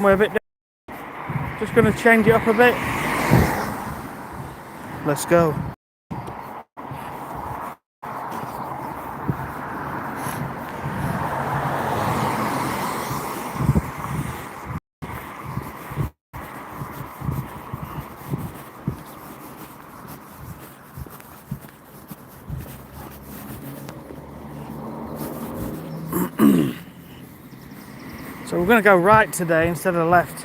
We're a bit just going to change it up a bit. Let's go. So we're going to go right today instead of left.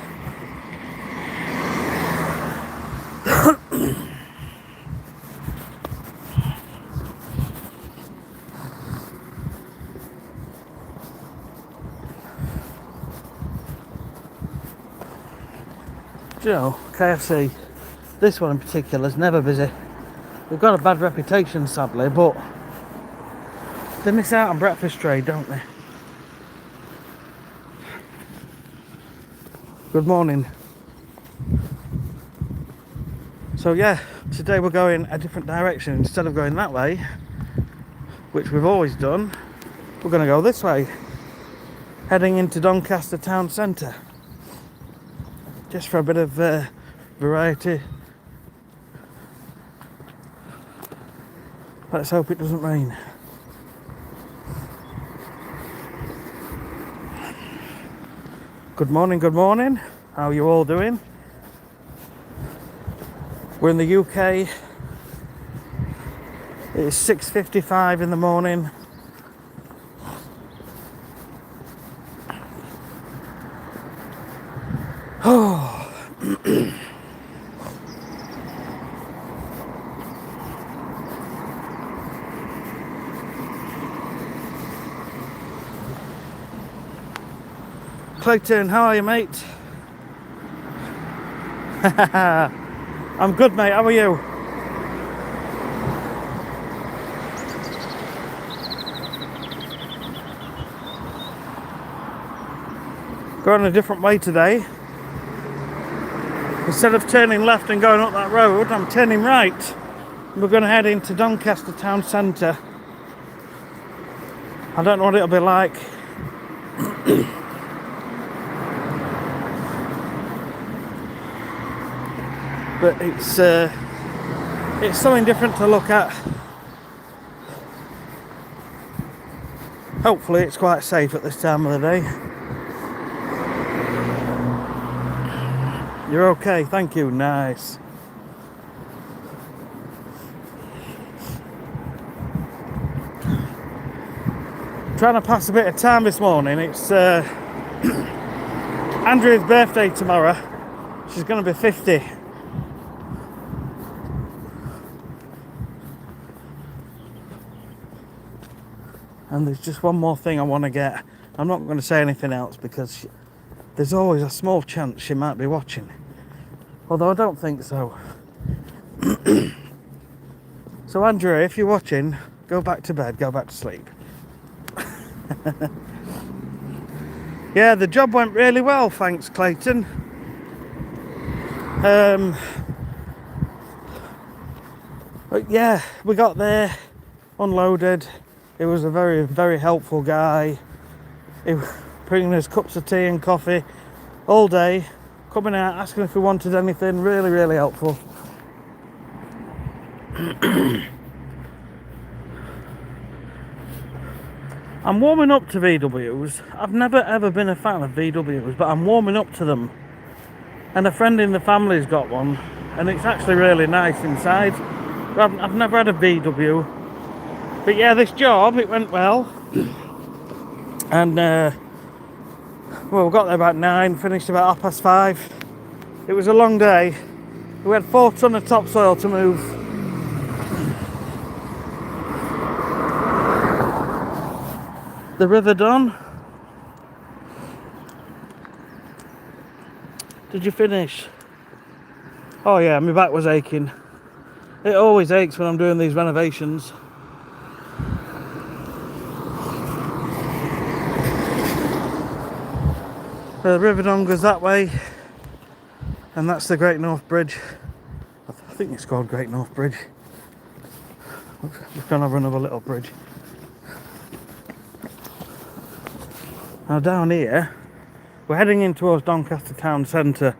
You know, KFC, this one in particular, is never busy. They've got a bad reputation, sadly, but they miss out on breakfast trade, don't they? Good morning. So yeah, today we're going a different direction. Instead of going that way, which we've always done, we're going to go this way, heading into Doncaster town centre, just for a bit of variety. Let's hope it doesn't rain. Good morning, good morning. How are you all doing? We're in the UK. It's 6:55 in the morning. Oh. Clayton, how are you, mate? I'm good, mate. How are you? Going a different way today. Instead of turning left and going up that road, I'm turning right. We're going to head into Doncaster town centre. I don't know what it'll be like. But it's something different to look at. Hopefully it's quite safe at this time of the day. You're okay, thank you, nice. Trying to pass a bit of time this morning. It's Andrea's birthday tomorrow. She's going to be 50. And there's just one more thing I want to get. I'm not going to say anything else because there's always a small chance she might be watching. Although I don't think so. So Andrea, if you're watching, go back to bed, go back to sleep. Yeah, the job went really well, thanks Clayton. But yeah, we got there, unloaded. It was a very, very helpful guy. He was bringing us cups of tea and coffee all day, coming out, asking if we wanted anything. Really, really helpful. I'm warming up to VWs. I've never ever been a fan of VWs, but I'm warming up to them. And a friend in the family's got one, and it's actually really nice inside. I've never had a VW. But yeah, this job, it went well. And well, we got there about 9, finished about 5:30. It was a long day. We had 4 ton of topsoil to move. The River Don. Did you finish? Oh yeah, my back was aching. It always aches when I'm doing these renovations. The River Don goes that way, and that's the Great North Bridge. I think it's called Great North Bridge. We've gone over another little bridge. Now down here, We're heading in towards Doncaster town centre,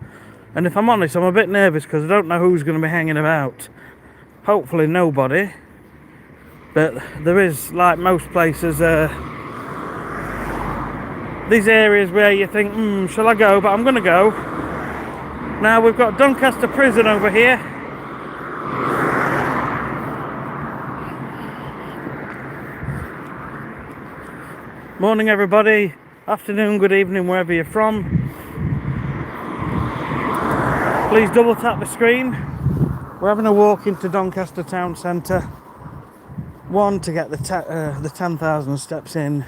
and if I'm honest, I'm a bit nervous because I don't know who's going to be hanging about. Hopefully nobody, but there is, like most places, these areas where you think, shall I go? But I'm going to go. Now we've got Doncaster prison over here. Morning everybody, afternoon, good evening, wherever you're from. Please double tap the screen. We're having a walk into Doncaster town centre. 1, to get the 10,000 steps in.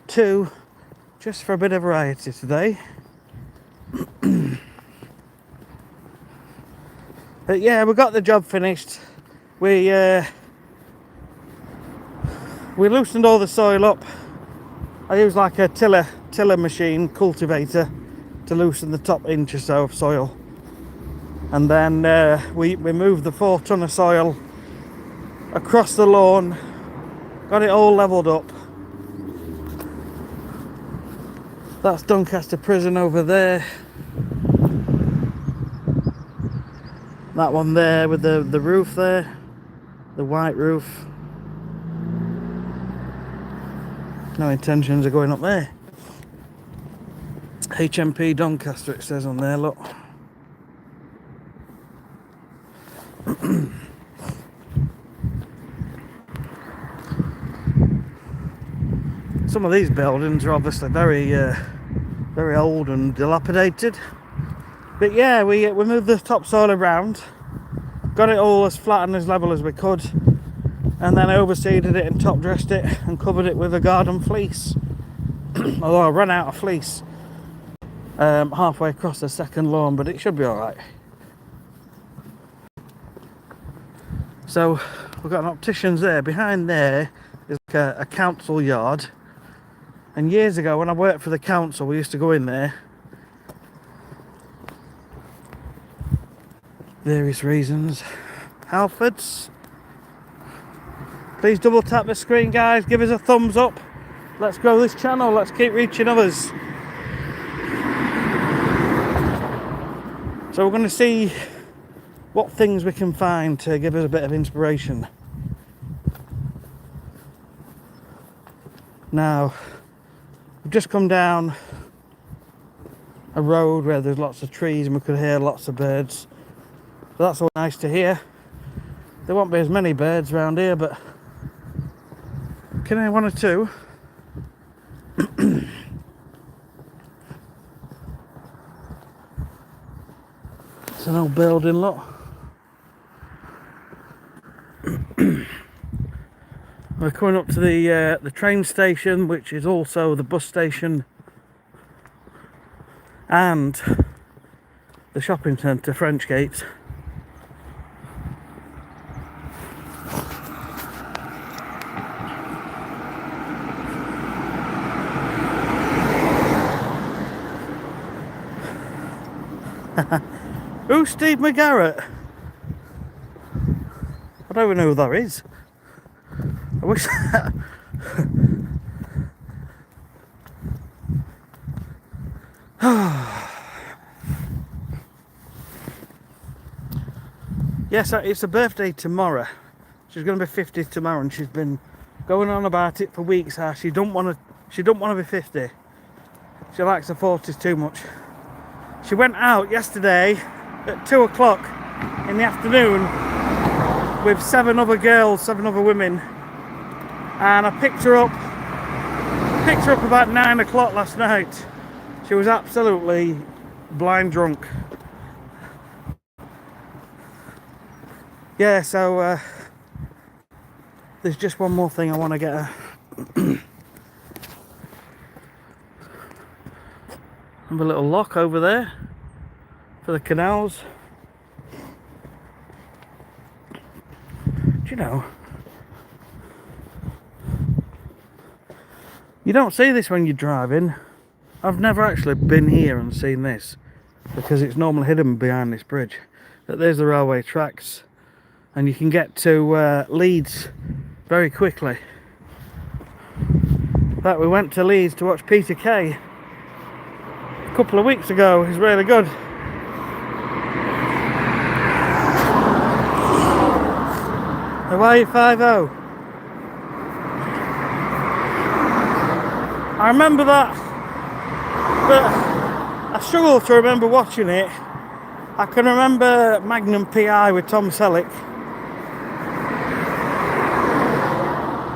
2, just for a bit of variety today. But yeah, we got the job finished. We loosened all the soil up. I used like a tiller machine, cultivator, to loosen the top inch or so of soil. And then we moved the 4 ton of soil across the lawn, got it all levelled up. That's Doncaster prison over there. That one there with the roof there, the white roof. No intentions of going up there. HMP Doncaster it says on there, look. Some of these buildings are obviously very old and dilapidated. But yeah, we moved the topsoil around, got it all as flat and as level as we could, and then overseeded it and top dressed it and covered it with a garden fleece. Although I ran out of fleece halfway across the second lawn, but it should be alright. So we've got an optician's there. Behind there is like a council yard, and years ago when I worked for the council we used to go in there. Various reasons. Halfords. Please double tap the screen, guys. Give us a thumbs up. Let's grow this channel. Let's keep reaching others. So we're going to see what things we can find to give us a bit of inspiration. Now, we've just come down a road where there's lots of trees and we could hear lots of birds. So that's all nice to hear. There won't be as many birds around here, but can I hear 1 or 2? It's an old building, look. We're coming up to the train station, which is also the bus station and the shopping centre, French Gate. Who's Steve McGarrett? I don't even know who that is. I wish yes, it's her birthday tomorrow. She's going to be 50 tomorrow, and she's been going on about it for weeks. How she don't want to be 50. She likes her 40s too much. She went out yesterday at 2 o'clock in the afternoon with 7 other girls, 7 other women, and I picked her up about 9 o'clock last night. She was absolutely blind drunk. Yeah, so there's just one more thing I want to get her. Have a little lock over there for the canals. Do you know, you don't see this when you're driving. I've never actually been here and seen this because it's normally hidden behind this bridge. But there's the railway tracks, and you can get to Leeds very quickly. In fact, we went to Leeds to watch Peter Kay. couple of weeks ago is really good. Hawaii 5-0. I remember that, but I struggle to remember watching it. I can remember Magnum PI with Tom Selleck.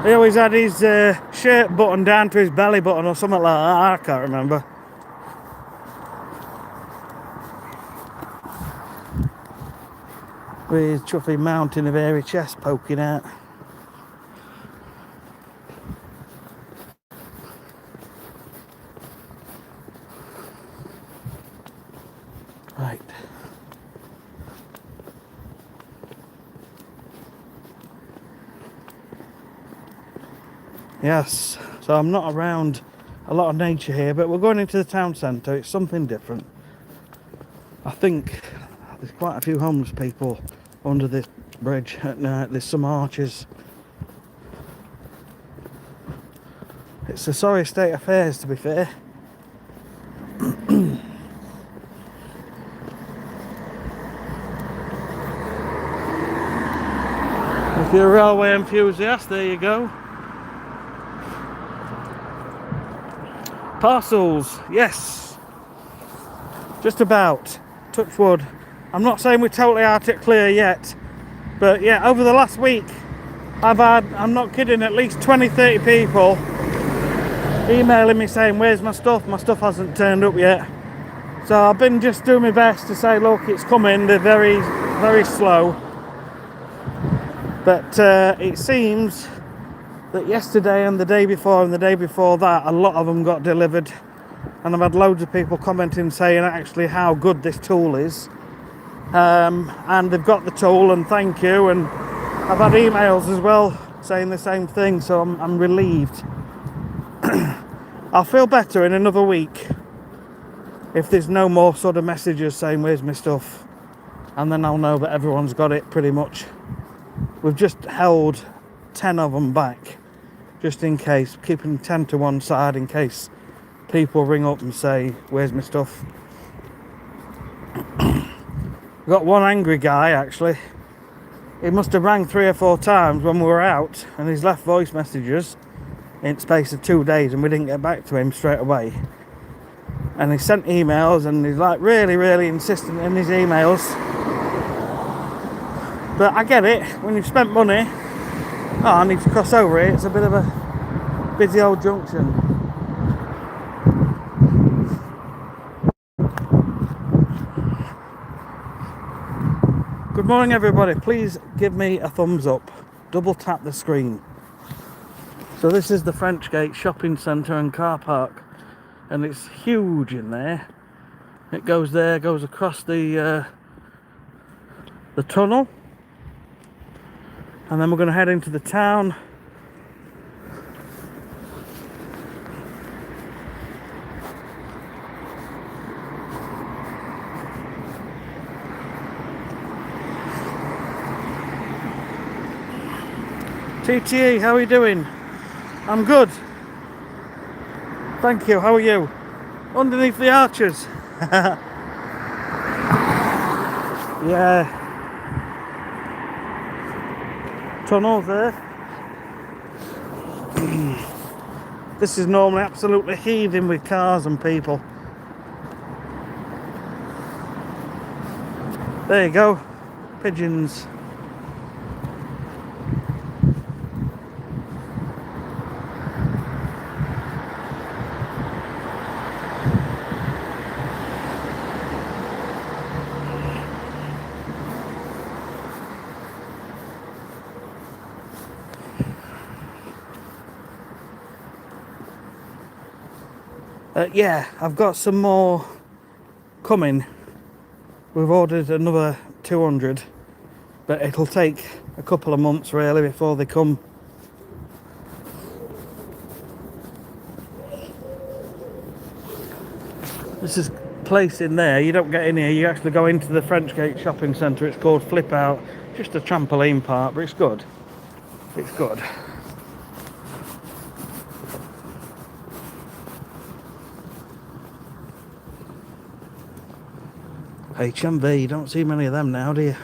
He always had his shirt button down to his belly button or something like that. I can't remember. With his chuffy mountain of hairy chest poking out. Right. Yes, so I'm not around a lot of nature here, but we're going into the town centre. It's something different. I think there's quite a few homeless people under this bridge at night. There's some arches. It's a sorry state of affairs, to be fair. If you're a railway enthusiast, there you go. Parcels, yes. Just about. Touch wood. I'm not saying we're totally out it clear yet, but yeah, over the last week I've had, I'm not kidding, at least 20-30 people emailing me saying where's my stuff hasn't turned up yet. So I've been just doing my best to say look, it's coming. They're very, very slow, but it seems that yesterday and the day before and the day before that a lot of them got delivered, and I've had loads of people commenting saying actually how good this tool is. And they've got the tool and thank you, and I've had emails as well saying the same thing, so I'm relieved. I'll feel better in another week if there's no more sort of messages saying where's my stuff, and then I'll know that everyone's got it pretty much. We've just held 10 of them back just in case, keeping 10 to one side in case people ring up and say where's my stuff. Got one angry guy actually. He must have rang 3 or 4 times when we were out, and he's left voice messages in space of 2 days, and we didn't get back to him straight away. And he sent emails, and he's like really insistent in his emails. But I get it, when you've spent money, oh, I need to cross over it. It's a bit of a busy old junction. Good morning everybody, please give me a thumbs up, double tap the screen. So this is the French Gate shopping centre and car park, and it's huge in there. It goes there, goes across the tunnel, and then we're going to head into the town. TTE, how are you doing? I'm good. Thank you, how are you? Underneath the arches. Yeah. Tunnels there. This is normally absolutely heaving with cars and people. There you go. Pigeons. Yeah, I've got some more coming. We've ordered another 200, but it'll take a couple of months really before they come. This is a place in there, you don't get in here, you actually go into the French Gate shopping centre. It's called Flip Out, just a trampoline park, but it's good. It's good. HMV, you don't see many of them now, do you?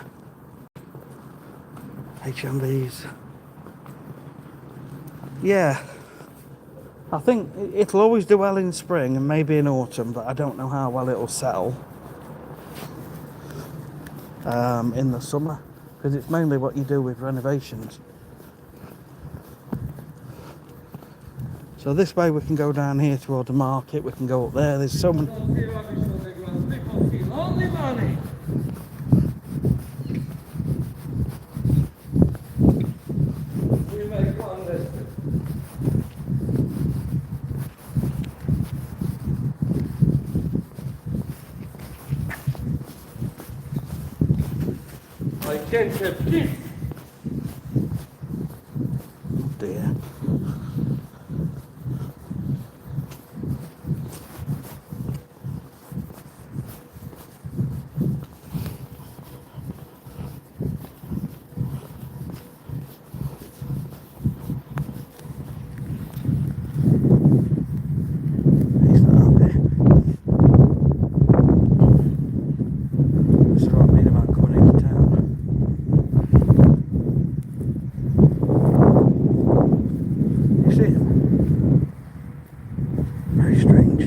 HMVs. Yeah, I think it'll always do well in spring and maybe in autumn, but I don't know how well it'll sell in the summer, because it's mainly what you do with renovations. So this way we can go down here toward the market, we can go up there, there's so many... Oh dear. He's not happy. This is what I mean about coming into town. You see him? Very strange.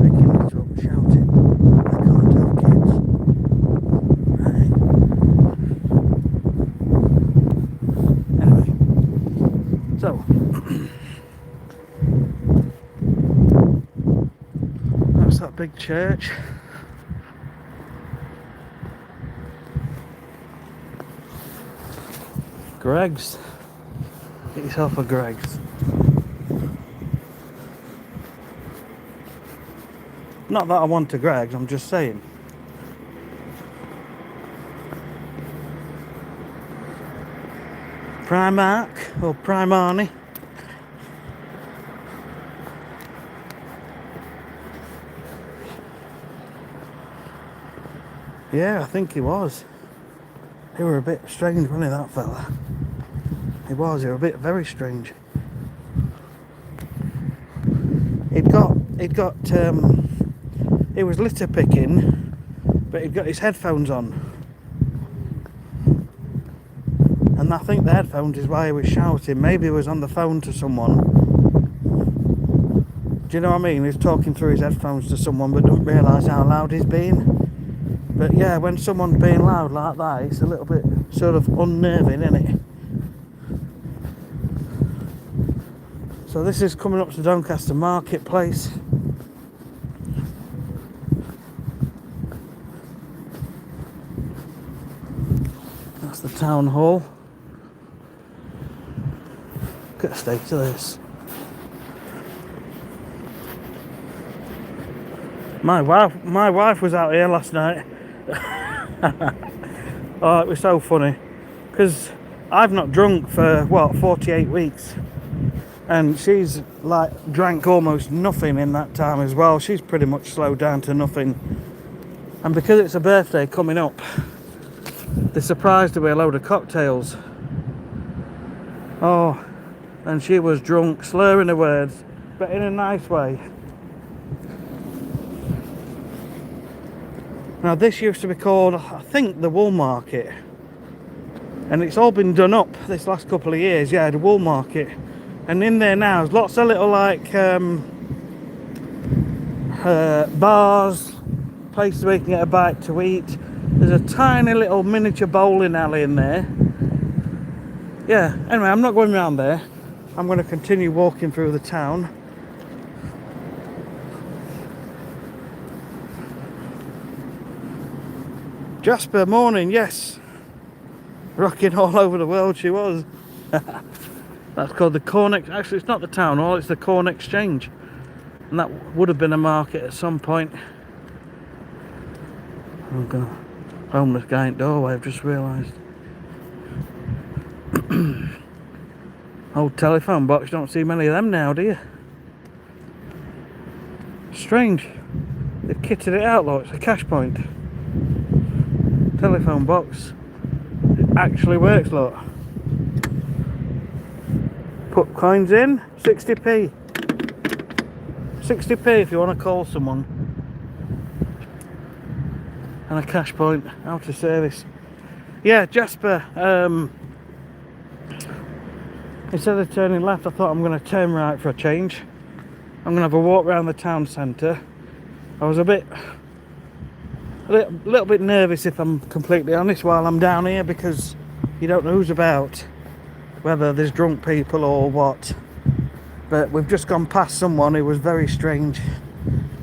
Big kids up shouting. They can't tell kids. Right. Anyway. So. That's that big church. Greg's. Get yourself a Greg's. Not that I want a Greg's, I'm just saying. Primark or Primarni. Yeah, I think he was. He were a bit strange, wasn't he, that fella? He was very strange. He was litter picking, but he'd got his headphones on. And I think the headphones is why he was shouting. Maybe he was on the phone to someone. Do you know what I mean? He's talking through his headphones to someone but don't realise how loud he's being. But yeah, when someone's being loud like that, it's a little bit sort of unnerving, isn't it? So this is coming up to Doncaster Marketplace. That's the town hall. Look at the state of this. My wife was out here last night. Oh, it was so funny, because I've not drunk for what, 48 weeks, and she's like drank almost nothing in that time as well. She's pretty much slowed down to nothing, and because it's a birthday coming up, they surprised her with a load of cocktails. Oh, and she was drunk, slurring her words, but in a nice way. Now this used to be called, I think, the Wool Market, and it's all been done up this last couple of years. Yeah, the Wool Market, and in there now there's lots of little like bars, places where you can get a bite to eat. There's a tiny little miniature bowling alley in there. Yeah, anyway, I'm not going around there. I'm going to continue walking through the town. Jasper, morning, yes. Rocking all over the world she was. That's called the Corn Exchange. Actually, it's not the town hall, it's the Corn Exchange. And that would have been a market at some point. I'm gonna... Homeless guy in doorway, I've just realised. Old telephone box, you don't see many of them now, do you? Strange. They've kitted it out, look, it's a cash point. Telephone box. It actually works, look. Put coins in, 60p. 60p if you want to call someone. and a cash point out of service. Yeah, Jasper, instead of turning left, I thought I'm going to turn right for a change. I'm going to have a walk around the town centre. I was a little bit nervous, if I'm completely honest, while I'm down here, because you don't know who's about, whether there's drunk people or what. But we've just gone past someone who was very strange.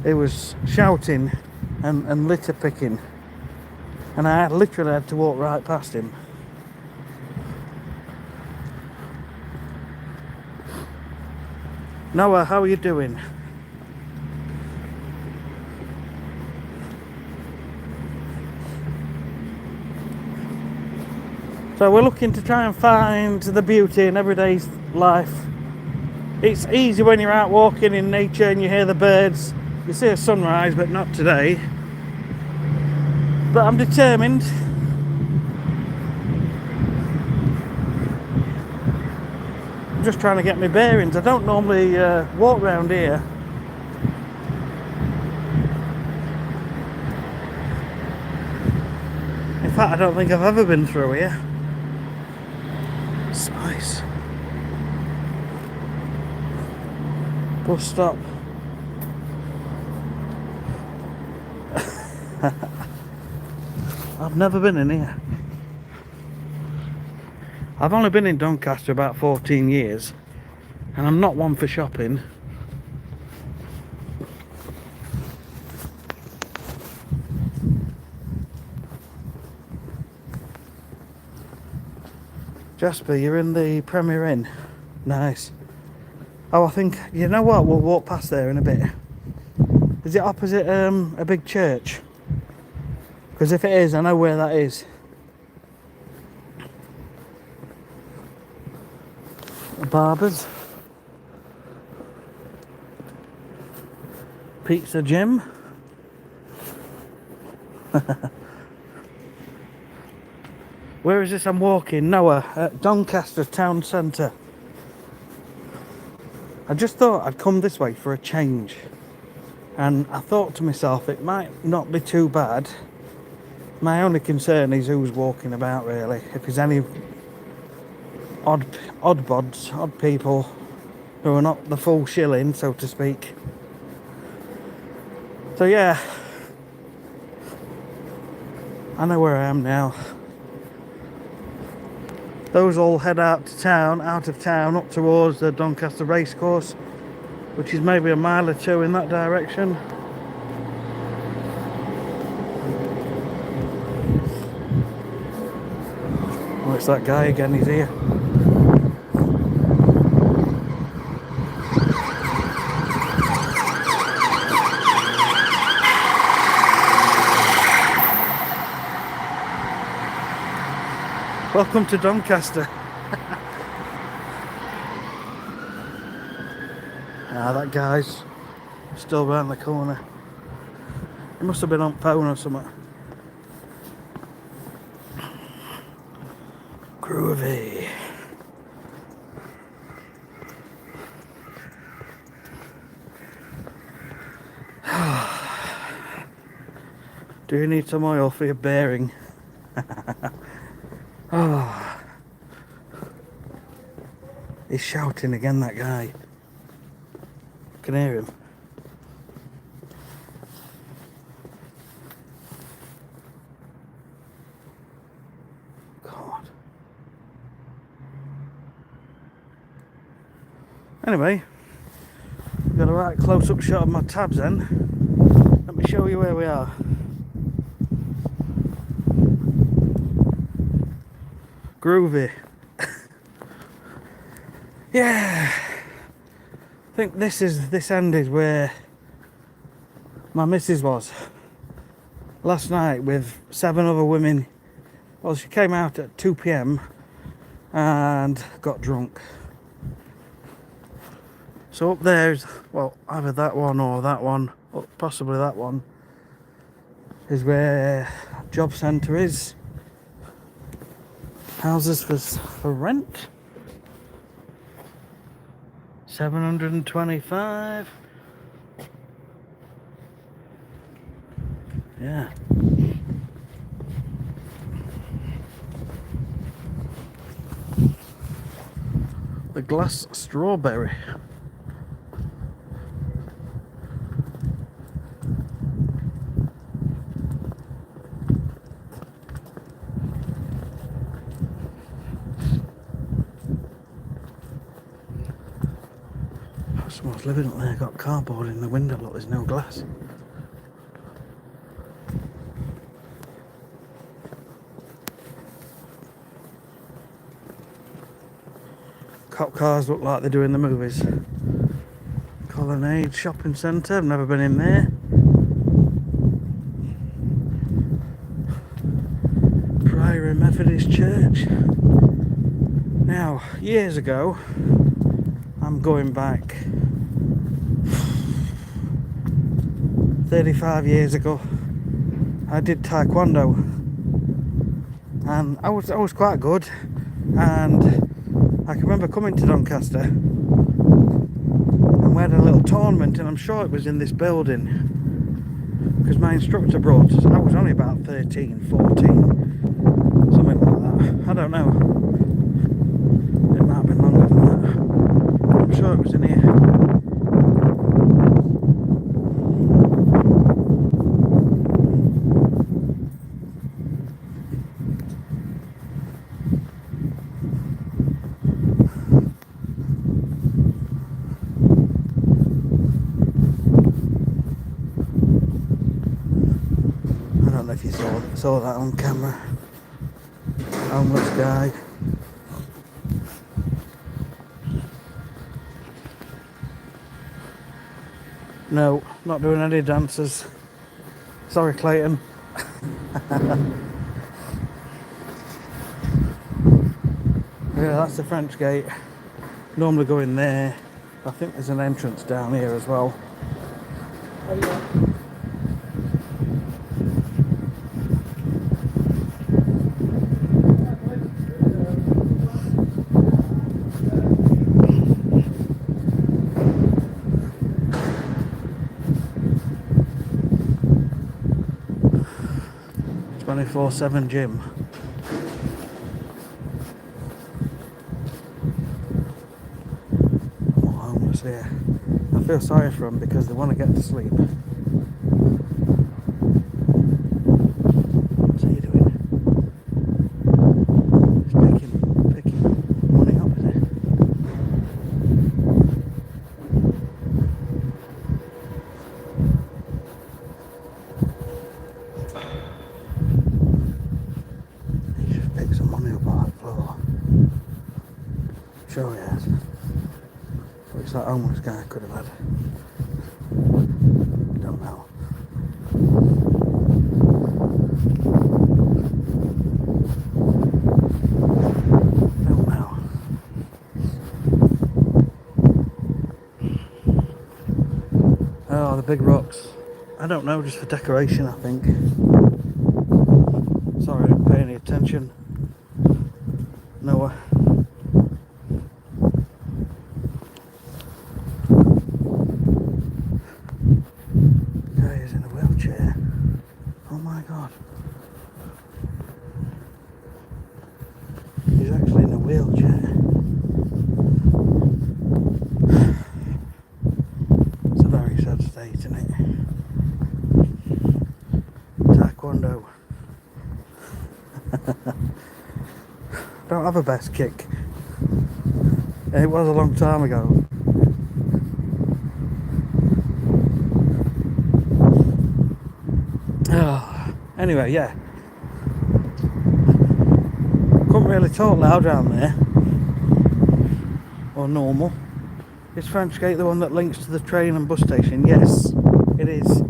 He was shouting and litter picking, and I literally had to walk right past him. Noah, how are you doing? So we're looking to try and find the beauty in everyday life. It's easy when you're out walking in nature and you hear the birds. You see a sunrise, but not today. But I'm determined. I'm just trying to get my bearings. I don't normally walk around here. In fact, I don't think I've ever been through here. It's nice. Bus stop. I've never been in here. I've only been in Doncaster about 14 years, and I'm not one for shopping. Jasper, you're in the Premier Inn. Nice. Oh, I think, you know what, we'll walk past there in a bit. Is it opposite a big church? Because if it is, I know where that is. Barbers. Pizza Gym. Where is this I'm walking? Noah, at Doncaster town centre. I just thought I'd come this way for a change. And I thought to myself, it might not be too bad. My only concern is who's walking about, really. If there's any odd people who are not the full shilling, so to speak. So yeah, I know where I am now. Those all head out of town, up towards the Doncaster racecourse, which is maybe a mile or two in that direction. Oh, it's that guy again, he's here. Welcome to Doncaster. That guy's still round the corner. He must have been on phone or something. Groovy. Do you need some oil for your bearing? Oh, he's shouting again, that guy. I can hear him. God. Anyway, got a right close-up shot of my tabs then. Let me show you where we are. Groovy. Yeah, I think this end is where my missus was last night with 7 other women. Well, she came out at 2 p.m. and got drunk. So up there's, well, either that one or that one, or possibly that one, is where job centre is. Houses for rent. 725. Yeah. The glass strawberry. Someone's living up there, got cardboard in the window, look, there's no glass. Cop cars look like they do in the movies. Colonnade Shopping Centre, I've never been in there. Priory Methodist Church. Now, years ago, I'm going back 35 years ago, I did taekwondo, and I was quite good, and I can remember coming to Doncaster and we had a little tournament, and I'm sure it was in this building because my instructor brought us. I was only about 13, 14, something like that, I don't know, it might have been longer than that. I'm sure it was in here. I don't know if you saw that on camera. Homeless guy. No, not doing any dances. Sorry, Clayton. Yeah, that's the French gate. Normally go in there. I think there's an entrance down here as well. Oh, yeah. .24/7 gym. More homeless here. I feel sorry for them because they want to get to sleep. What's he doing? He's picking money up, is he? Sure he has. Looks like homeless guy could have had. Don't know. Don't know. Oh, the big rocks. I don't know, just for decoration, I think. Sorry, I didn't pay any attention. Noah. Oh my god. He's actually in a wheelchair. It's a very sad state, isn't it? Taekwondo. Don't have a best kick. It was a long time ago. Anyway, yeah. Couldn't really talk loud around there. Or normal. Is French Gate the one that links to the train and bus station? Yes, it is.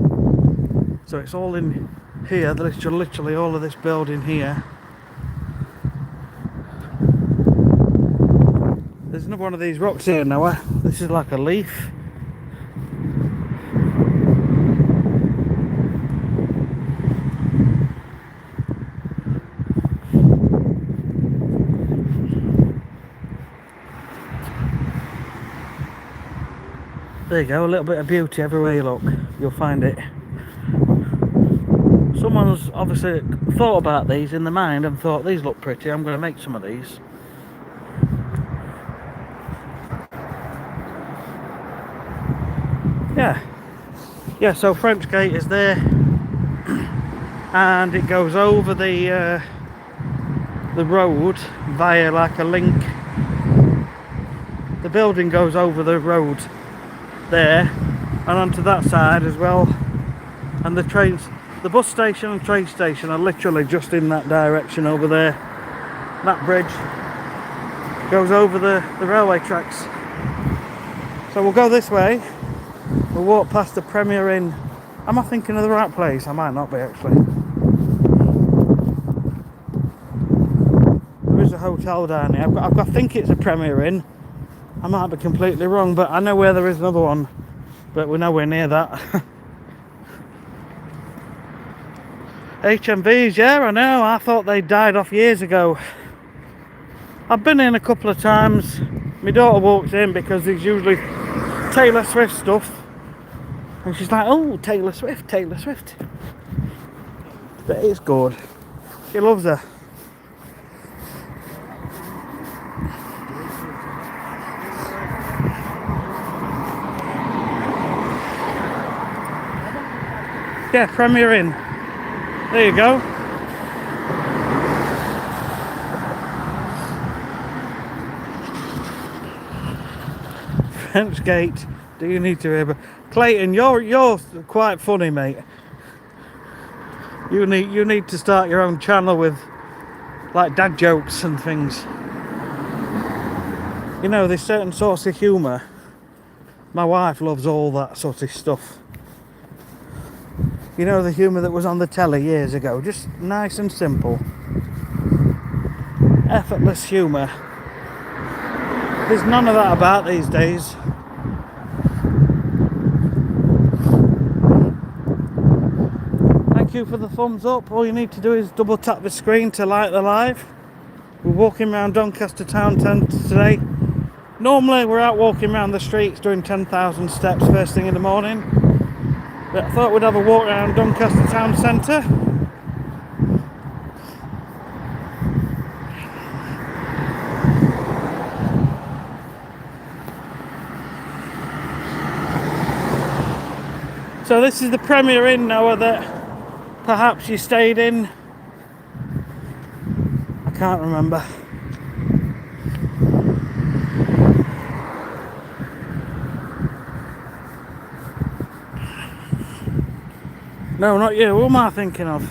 So it's all in here. There's literally all of this building here. There's another one of these rocks here, Noah. This is like a leaf. There you go, a little bit of beauty everywhere you look, you'll find it. Someone's obviously thought about these in their mind and thought, these look pretty, I'm going to make some of these. Yeah, so French Gate is there, and it goes over the road via like a link. The building goes over the road there and onto that side as well, and the trains, the bus station and train station are literally just in that direction over there. That bridge goes over the railway tracks. So we'll go this way, we'll walk past the Premier Inn. Am I thinking of the right place? I might not be actually. There is a hotel down here. I think it's a Premier Inn. I might be completely wrong, but I know where there is another one, but we're nowhere near that. HMVs, yeah, I know. I thought they died off years ago. I've been in a couple of times. My daughter walks in because there's usually Taylor Swift stuff, and she's like, oh, Taylor Swift, Taylor Swift. But it's good. She loves her. Yeah, Premier Inn. There you go. French Gate. Do you need to hear? Clayton, you're quite funny, mate. You need to start your own channel with like dad jokes and things. You know, there's certain sorts of humour. My wife loves all that sort of stuff. You know, the humour that was on the telly years ago, just nice and simple. Effortless humour. There's none of that about these days. Thank you for the thumbs up. All you need to do is double tap the screen to like the live. We're walking around Doncaster town centre today. Normally we're out walking around the streets doing 10,000 steps first thing in the morning. But I thought we'd have a walk around Doncaster town centre. So this is the Premier Inn, Noah, that perhaps you stayed in. I can't remember. No, not you. Who am I thinking of?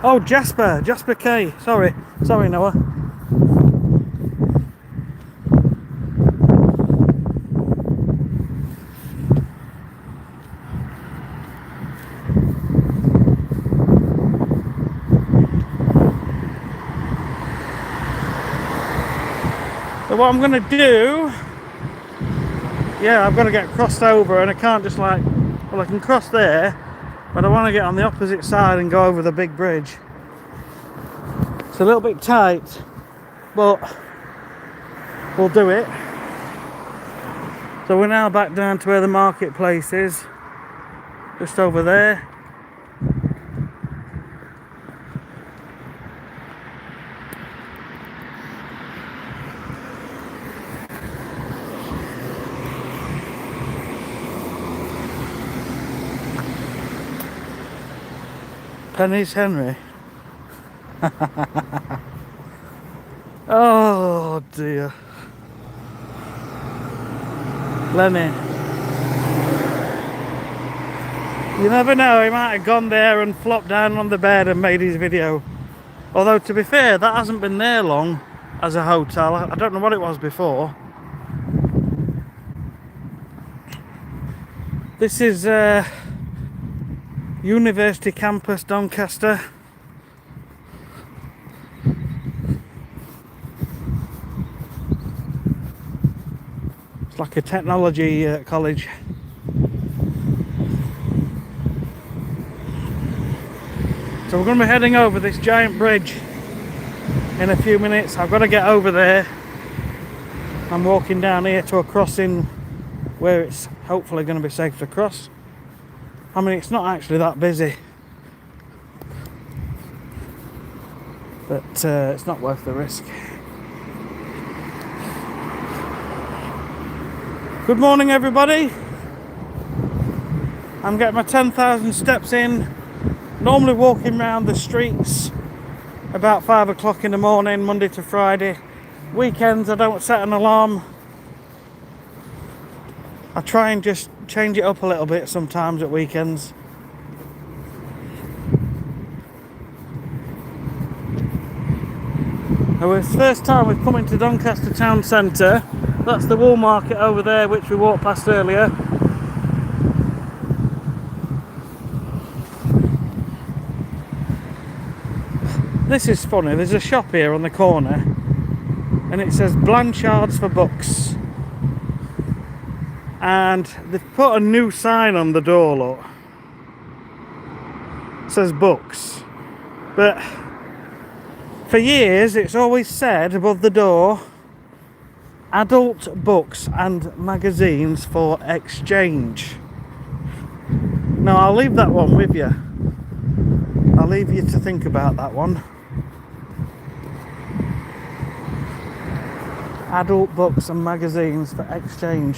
Oh, Jasper K. Sorry, Noah. So what I'm going to do, yeah, I've got to get crossed over, and I can't just like, well, I can cross there, but I want to get on the opposite side and go over the big bridge. It's a little bit tight, but we'll do it. So we're now back down to where the marketplace is, just over there. Penny's Henry. Oh dear. Lenny. You never know, he might have gone there and flopped down on the bed and made his video. Although, to be fair, that hasn't been there long as a hotel. I don't know what it was before. This is University Campus, Doncaster. It's like a technology college. So we're going to be heading over this giant bridge in a few minutes. I've got to get over there. I'm walking down here to a crossing where it's hopefully going to be safe to cross. I mean, it's not actually that busy, but it's not worth the risk. Good morning, everybody. I'm getting my 10,000 steps in. Normally walking around the streets about 5 o'clock in the morning, Monday to Friday. Weekends I don't set an alarm. I try and just change it up a little bit sometimes at weekends. Now, it's the first time we've come into Doncaster town centre. That's the wool market over there, which we walked past earlier. This is funny, there's a shop here on the corner and it says Blanchard's for books. And they've put a new sign on the door, look. It says books. But for years it's always said above the door, adult books and magazines for exchange. Now I'll leave that one with you. I'll leave you to think about that one. Adult books and magazines for exchange.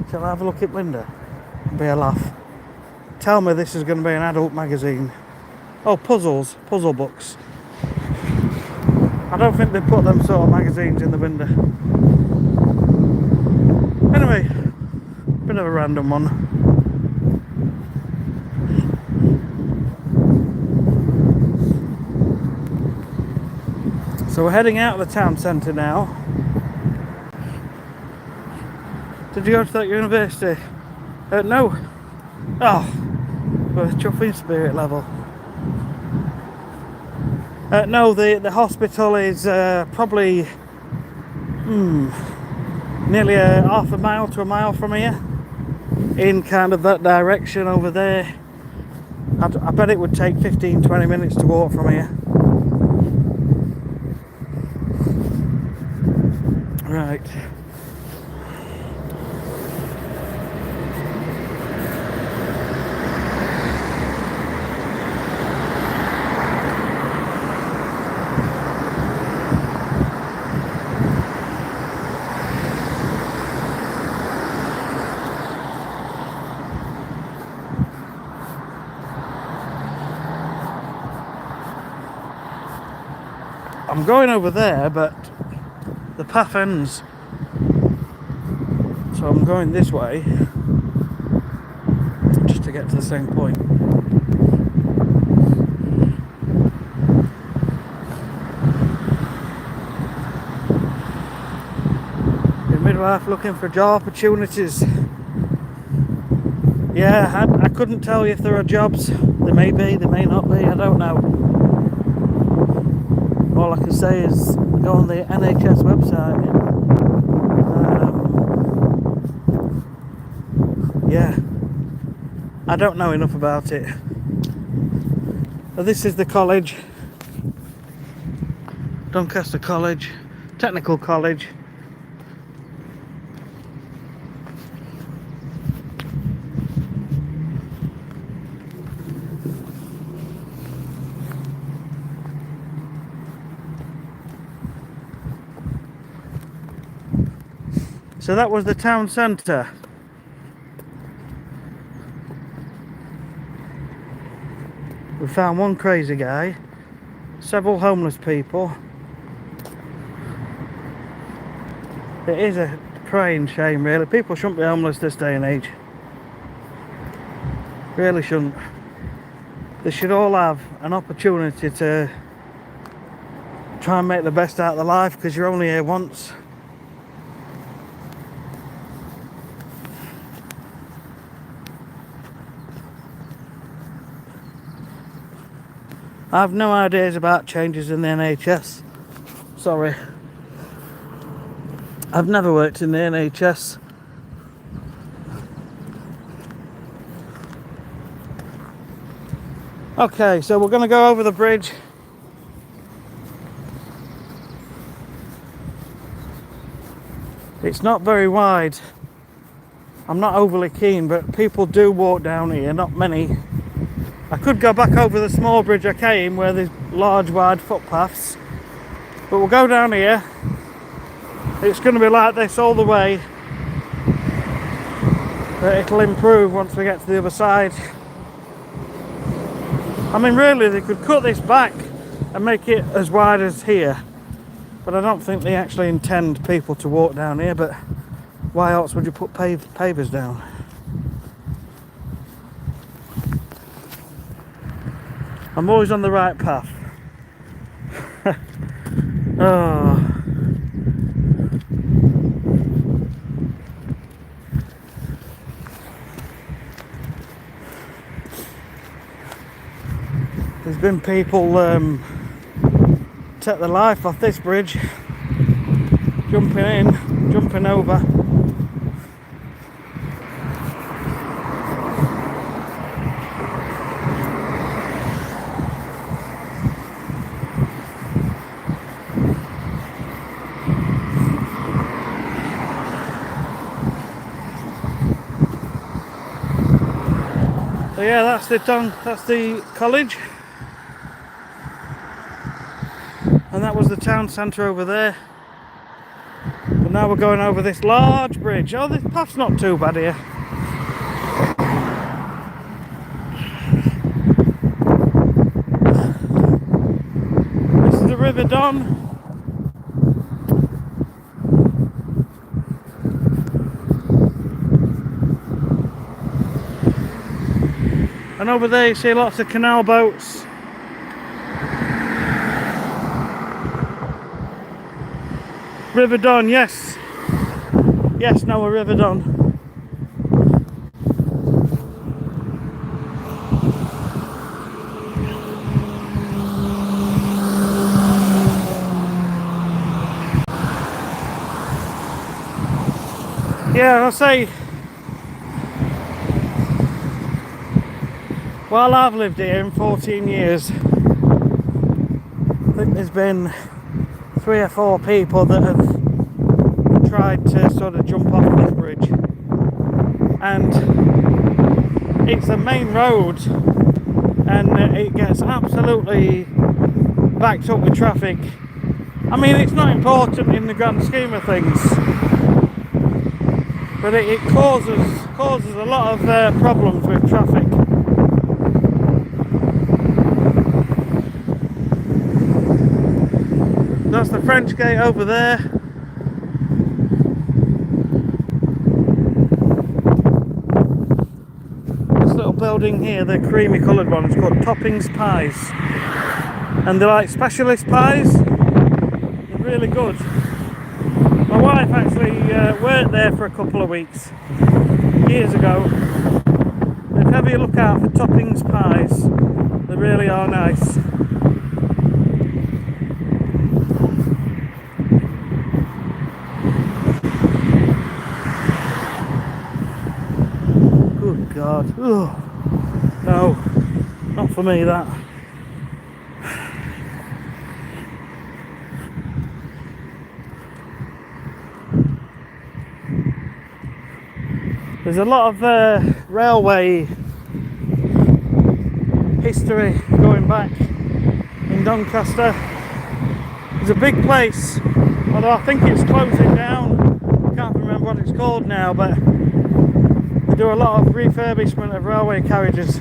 Shall I have a look at window? Be a laugh. Tell me this is going to be an adult magazine. Oh, puzzles, puzzle books. I don't think they put them sort of magazines in the window. Anyway, bit of a random one. So we're heading out of the town centre now. Did you go to that university? No. Oh, we're chuffing spirit level. No, the hospital is probably nearly half a mile to a mile from here, in kind of that direction over there. I bet it would take 15-20 minutes to walk from here. Right. I'm going over there, but the path ends, so I'm going this way just to get to the same point. The midwife looking for job opportunities. Yeah, I couldn't tell you if there are jobs. There may be, there may not be, I don't know. All I can say is go on the NHS website. Yeah, I don't know enough about it. But this is the college, Doncaster College, Technical College. So that was the town centre. We found one crazy guy, several homeless people. It is a crying shame, really. People shouldn't be homeless this day and age. Really shouldn't. They should all have an opportunity to try and make the best out of their life, because you're only here once. I have no ideas about changes in the NHS. Sorry. I've never worked in the NHS. Okay, so we're going to go over the bridge. It's not very wide. I'm not overly keen, but people do walk down here, not many. I could go back over the small bridge I came, where there's large wide footpaths, but we'll go down here. It's going to be like this all the way, but it'll improve once we get to the other side. I mean, really, they could cut this back and make it as wide as here, but I don't think they actually intend people to walk down here. But why else would you put pavers down? I'm always on the right path. Oh. There's been people take their life off this bridge, jumping in, jumping over. So yeah, that's the college, and that was the town centre over there. But now we're going over this large bridge. Oh, this path's not too bad here. This is the River Don. And over there you see lots of canal boats. River Don, yes. Yes, Noah, River Don. Yeah, I'll say, while I've lived here in 14 years, I think there's been 3 or 4 people that have tried to sort of jump off this bridge, and it's a main road, and it gets absolutely backed up with traffic. I mean, it's not important in the grand scheme of things, but it causes a lot of problems with traffic. That's the French gate over there. This little building here, the creamy coloured one, is called Toppings Pies. And they're like specialist pies. They're really good. My wife actually worked there for a couple of weeks, years ago. If ever you look out for Toppings Pies, they really are nice. God, ugh. No, not for me that. There's a lot of railway history going back in Doncaster. It's a big place, although I think it's closing down. I can't remember what it's called now, but they do a lot of refurbishment of railway carriages,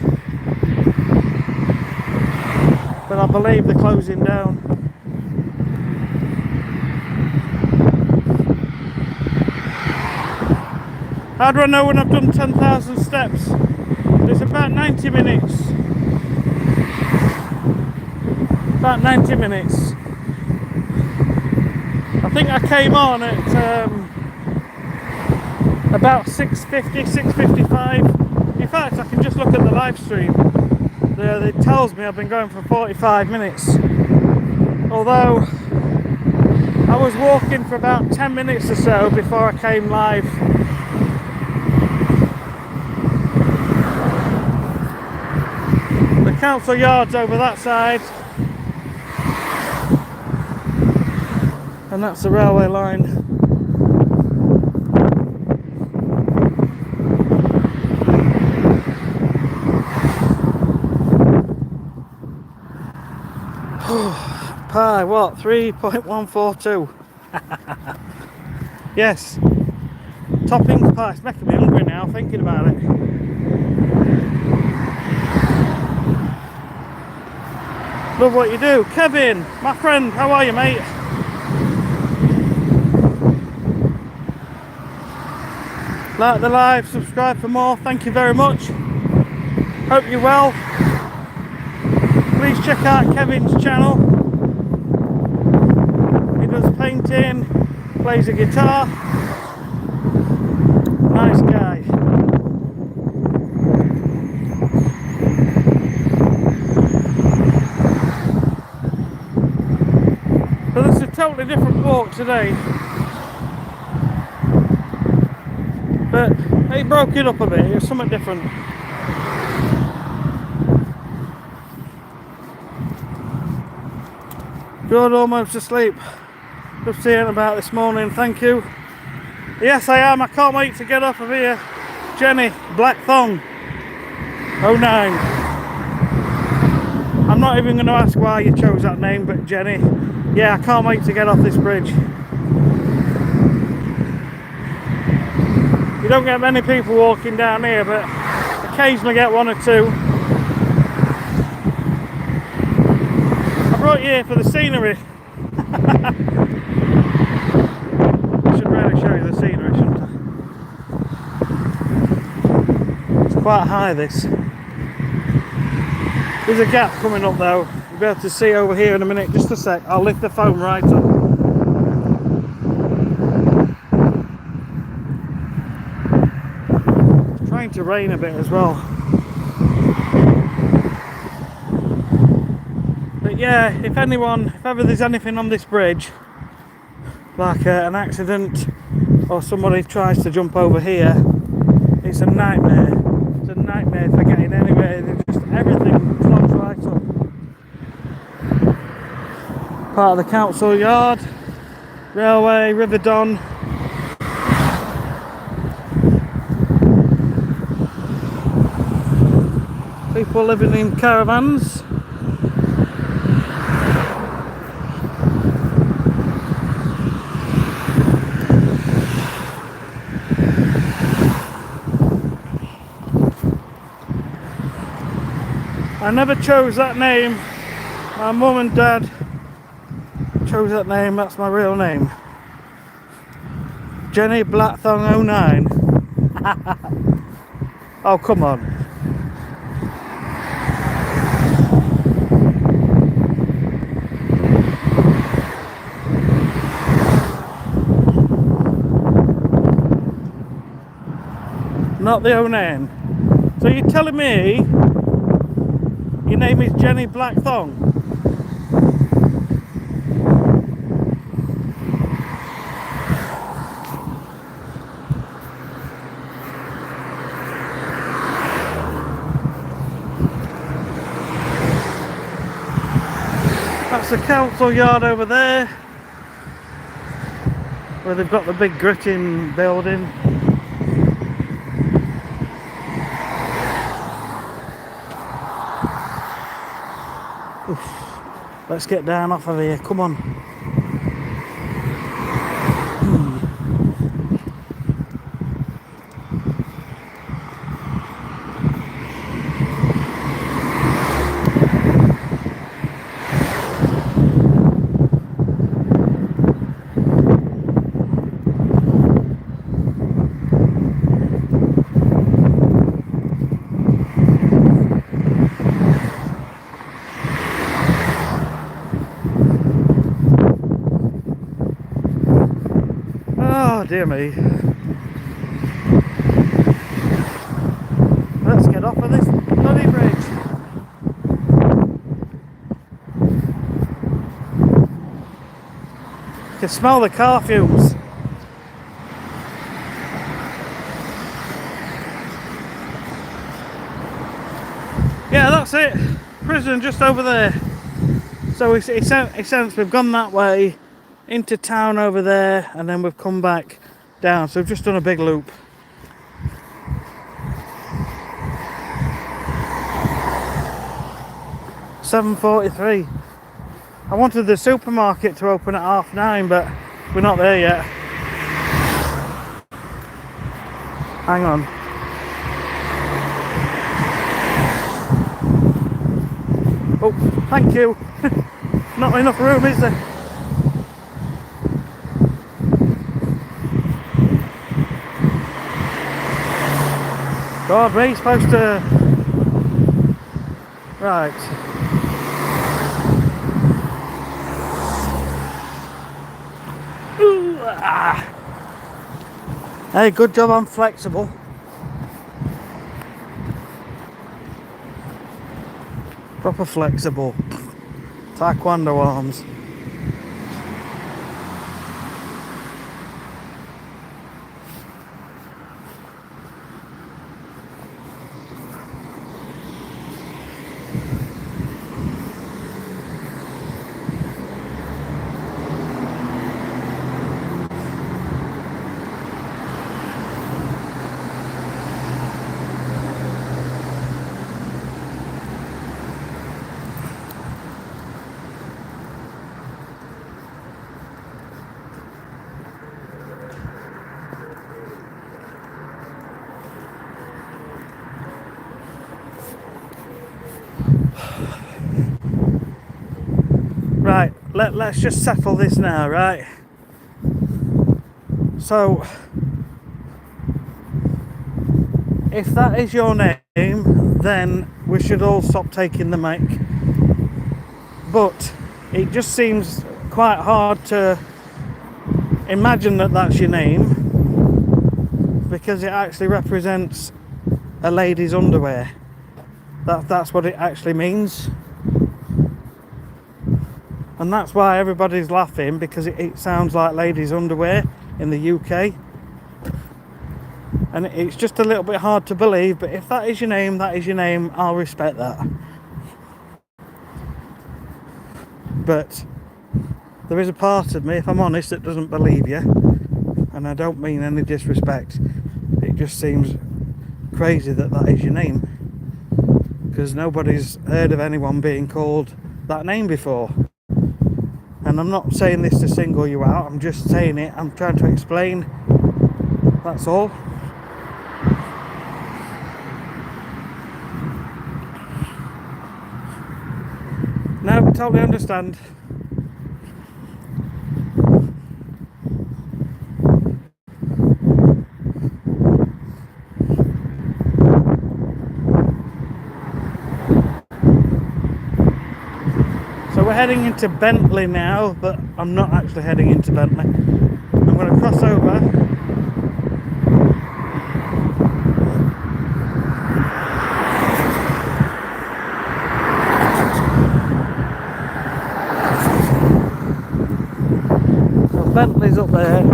but I believe they're closing down. How do I know when I've done 10,000 steps? It's about 90 minutes. About 90 minutes. I think I came on at about 6:50, 6:55. In fact, I can just look at the live stream. It tells me I've been going for 45 minutes. Although I was walking for about 10 minutes or so before I came live. The council yard's over that side. And that's the railway line. Pi, what? 3.142. Yes. Toppings pie. It's making me hungry now thinking about it. Love what you do. Kevin, my friend, how are you, mate? Like the live, subscribe for more. Thank you very much. Hope you're well. Please check out Kevin's channel. He does painting, plays a guitar. Nice guy. So this is a totally different walk today. But he broke it up a bit, it was something different. Good, almost asleep. Just seeing about this morning, thank you. Yes, I am. I can't wait to get off of here. Jenny, Black Thong 09. I'm not even going to ask why you chose that name, but Jenny, yeah, I can't wait to get off this bridge. You don't get many people walking down here, but occasionally get one or two. I brought you here for the scenery. I should really show you the scenery, shouldn't I? It's quite high, this. There's a gap coming up though. You'll be able to see over here in a minute. Just a sec, I'll lift the phone right up. It's trying to rain a bit as well. But yeah, if ever there's anything on this bridge, like an accident or somebody tries to jump over here, it's a nightmare. It's a nightmare for getting anywhere. Everything clogs right up. Part of the council yard, railway, River Don. People living in caravans. I never chose that name. My mum and dad chose that name. That's my real name. Jenny Blackthong 09. Oh, come on. Not the 09. So you're telling me your name is Jenny Blackthong? That's the council yard over there, where they've got the big gritting building. Oof. Let's get down off of here, come on. Oh dear me. Let's get off of this bloody bridge. You can smell the car fumes. Yeah, that's it. Prison just over there. So it sounds we've gone that way into town over there, and then we've come back down. So we've just done a big loop. $7:43. I wanted the supermarket to open at 9:30, but we're not there yet. Hang on. Oh, thank you. Not enough room, is there? God, we're supposed to... Right. Ooh, ah. Hey, good job I'm flexible. Proper flexible. Taekwondo arms. Right, let's just settle this now, right? So, if that is your name, then we should all stop taking the mic. But it just seems quite hard to imagine that that's your name, because it actually represents a lady's underwear. That's what it actually means. And that's why everybody's laughing, because it sounds like ladies' underwear in the UK. And it's just a little bit hard to believe, but if that is your name, that is your name. I'll respect that. But there is a part of me, if I'm honest, that doesn't believe you. And I don't mean any disrespect. It just seems crazy that that is your name. Because nobody's heard of anyone being called that name before. And I'm not saying this to single you out, I'm just saying it, I'm trying to explain, that's all. No, I totally understand. So we're heading into Bentley now, but I'm not actually heading into Bentley. I'm going to cross over. So Bentley's up there.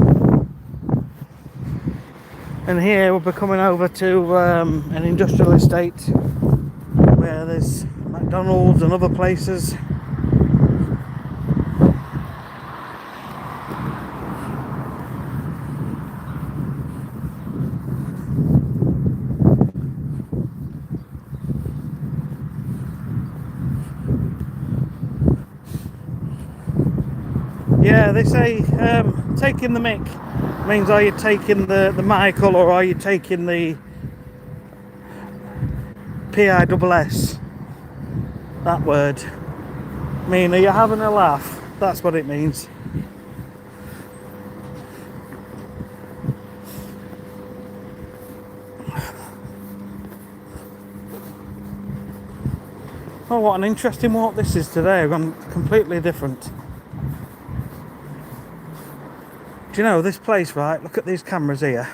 And here we'll be coming over to an industrial estate where there's McDonald's and other places. Yeah, they say taking the mic means, are you taking the Michael, or are you taking the PISS? That word. I mean, are you having a laugh? That's what it means. Oh, what an interesting walk this is today. I've gone completely different. Do you know this place, right? Look at these cameras here.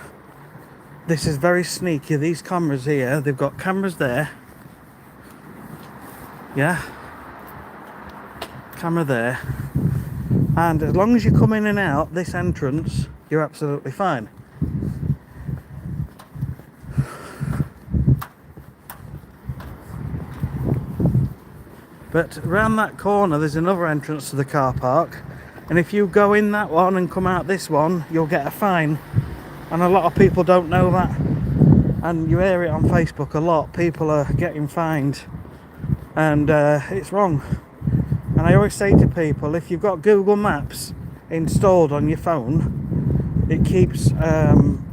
This is very sneaky. These cameras here, they've got cameras there. Yeah. Camera there. And as long as you come in and out this entrance, you're absolutely fine. But around that corner, there's another entrance to the car park. And if you go in that one and come out this one, you'll get a fine. And a lot of people don't know that. And you hear it on Facebook a lot. People are getting fined. And it's wrong. And I always say to people, if you've got Google Maps installed on your phone, it keeps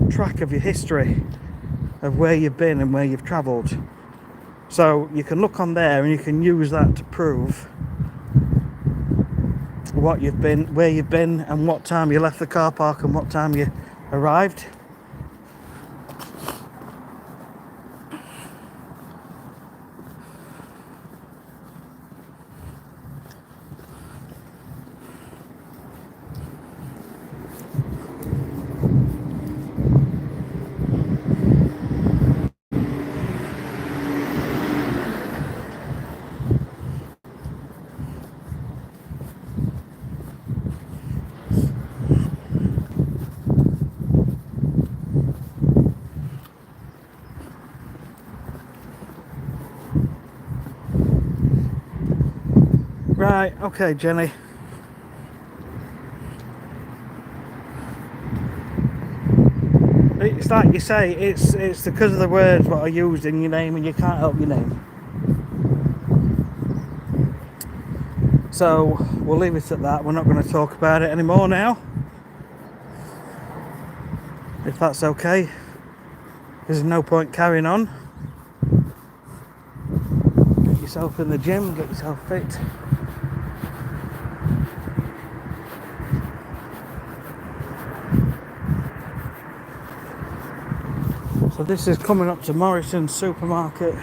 track of your history. of where you've been and where you've travelled. So you can look on there and you can use that to prove what you've been, where you've been, and what time you left the car park and what time you arrived. Right, okay, Jenny. It's like you say, it's because of the words what are used in your name, and you can't help your name. So we'll leave it at that. We're not going to talk about it anymore now, if that's okay. There's no point carrying on. Get yourself in the gym, get yourself fit. So this is coming up to Morrison's supermarket.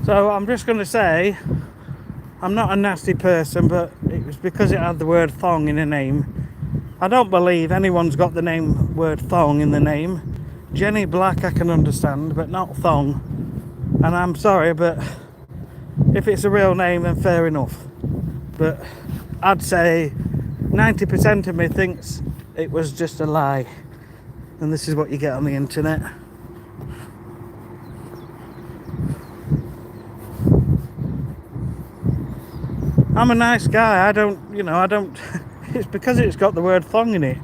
So I'm just going to say, I'm not a nasty person, but it was because it had the word thong in the name. I don't believe anyone's got the word thong in the name. Jenny Black I can understand, but not thong. And I'm sorry, but if it's a real name, then fair enough. But I'd say 90% of me thinks it was just a lie. And this is what you get on the internet. I'm a nice guy. I don't, it's because it's got the word thong in it.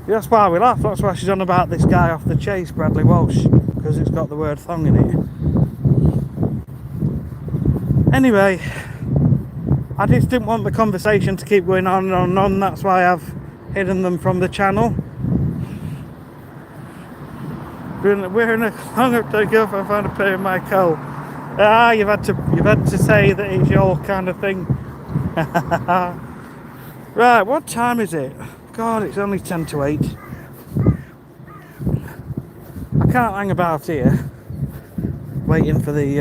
That's why we laugh. That's why she's on about this guy off the chase, Bradley Walsh, because it's got the word thong in it. Anyway, I just didn't want the conversation to keep going on and on and on. That's why I've hidden them from the channel. We're in a hung up to go for trying to pay my coal. You've had to say that it's your kind of thing. Right, what time is it? God, it's only 10 to 8. I can't hang about here waiting for the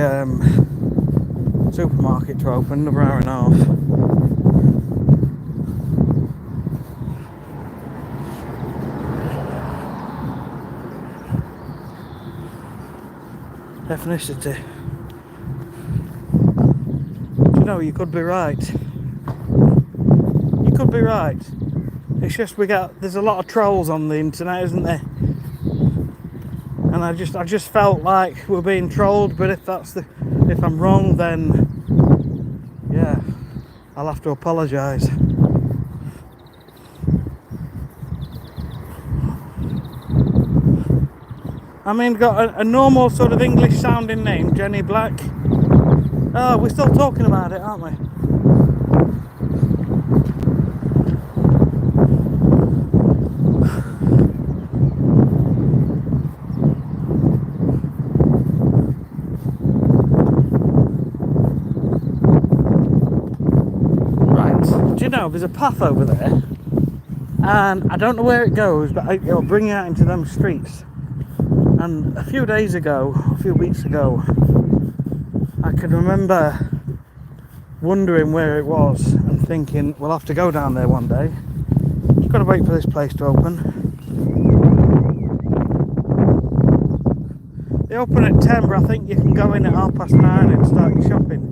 supermarket to open, another hour and a half. Ethnicity. No, you could be right. You could be right. It's just there's a lot of trolls on the internet, isn't there? And I just felt like we're being trolled. But if I'm wrong, then yeah, I'll have to apologise. I mean, got a normal sort of English sounding name, Jenny Black. Oh, we're still talking about it, aren't we? Right, do you know, there's a path over there, and I don't know where it goes, but it'll bring you out into them streets. And a few weeks ago, I can remember wondering where it was and thinking we'll have to go down there one day. Just got to wait for this place to open. They open at 10, but I think you can go in at 9:30 and start your shopping.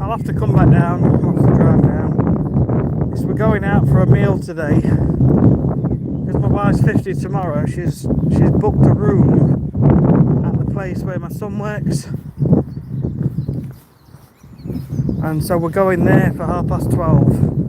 I'll have to come back down. I'll have to drive down. So we're going out for a meal today. Because my wife's 50 tomorrow. She's booked a room at the place where my son works. And so we're going there for 12:30.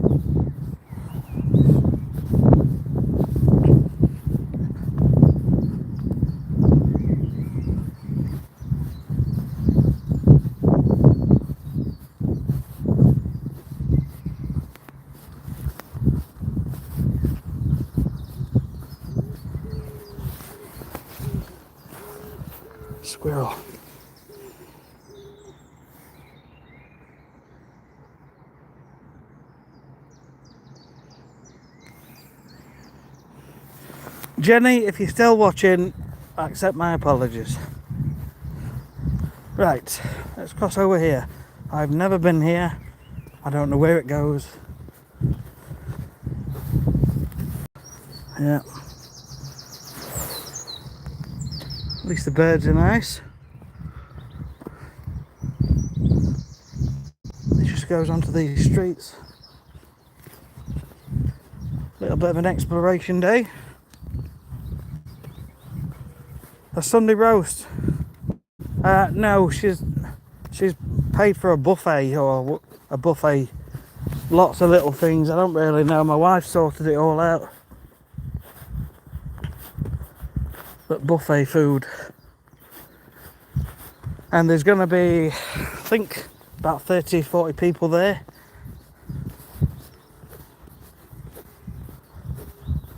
Squirrel. Jenny, if you're still watching, accept my apologies. Right, let's cross over here. I've never been here. I don't know where it goes. Yeah. At least the birds are nice. It just goes onto these streets. Little bit of an exploration day. A Sunday roast. No, she's paid for a buffet or a buffet. Lots of little things. I don't really know. My wife sorted it all out. But buffet food. And there's going to be, I think, about 30-40 people there.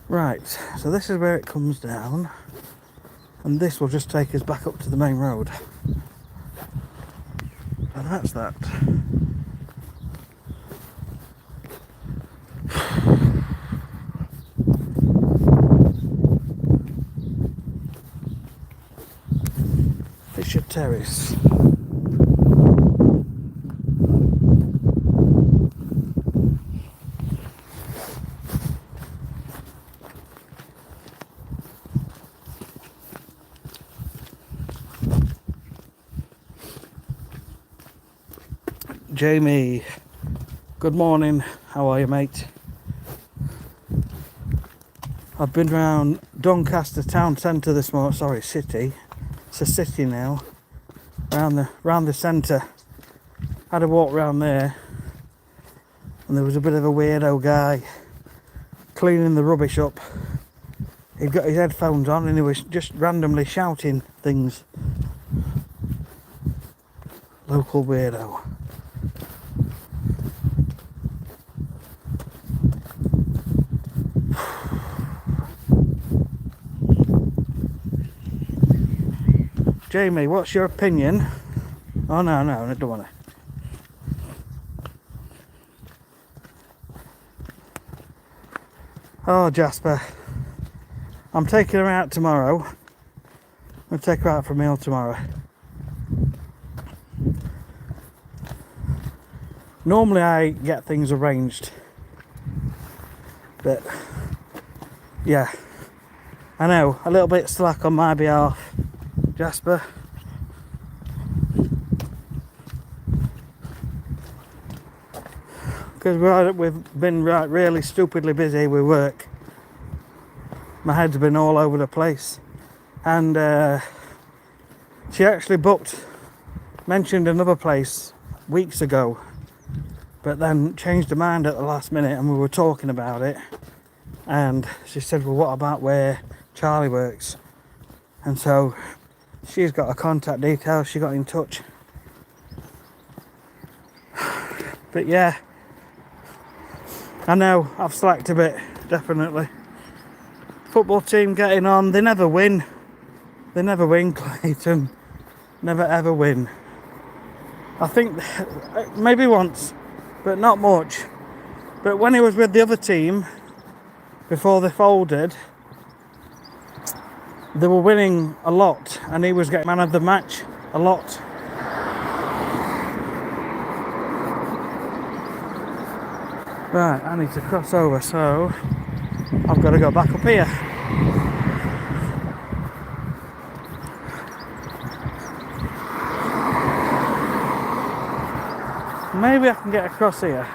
Right, so this is where it comes down. And this will just take us back up to the main road. And that's that. Fisher Terrace. Jamie, good morning. How are you, mate? I've been around Doncaster town centre this morning. Sorry, city. It's a city now. Around the centre. Had a walk around there, and there was a bit of a weirdo guy cleaning the rubbish up. He'd got his headphones on and he was just randomly shouting things. Local weirdo. Jamie, what's your opinion? Oh no, I don't want to. Oh Jasper, I'm taking her out tomorrow. I'm going to take her out for a meal tomorrow. Normally I get things arranged, but yeah, I know, a little bit slack on my behalf, Jasper. Because we've been really stupidly busy with work. My head's been all over the place. And she actually mentioned another place weeks ago, but then changed her mind at the last minute, and we were talking about it. And she said, well, what about where Charlie works? And so she's got her contact details, she got in touch. But yeah, I know I've slacked a bit, definitely. Football team getting on, they never win, Clayton. Never ever win. I think maybe once, but not much. But when he was with the other team, before they folded, they were winning a lot, and he was getting man of the match a lot. Right, I need to cross over, so I've got to go back up here. Maybe I can get across here.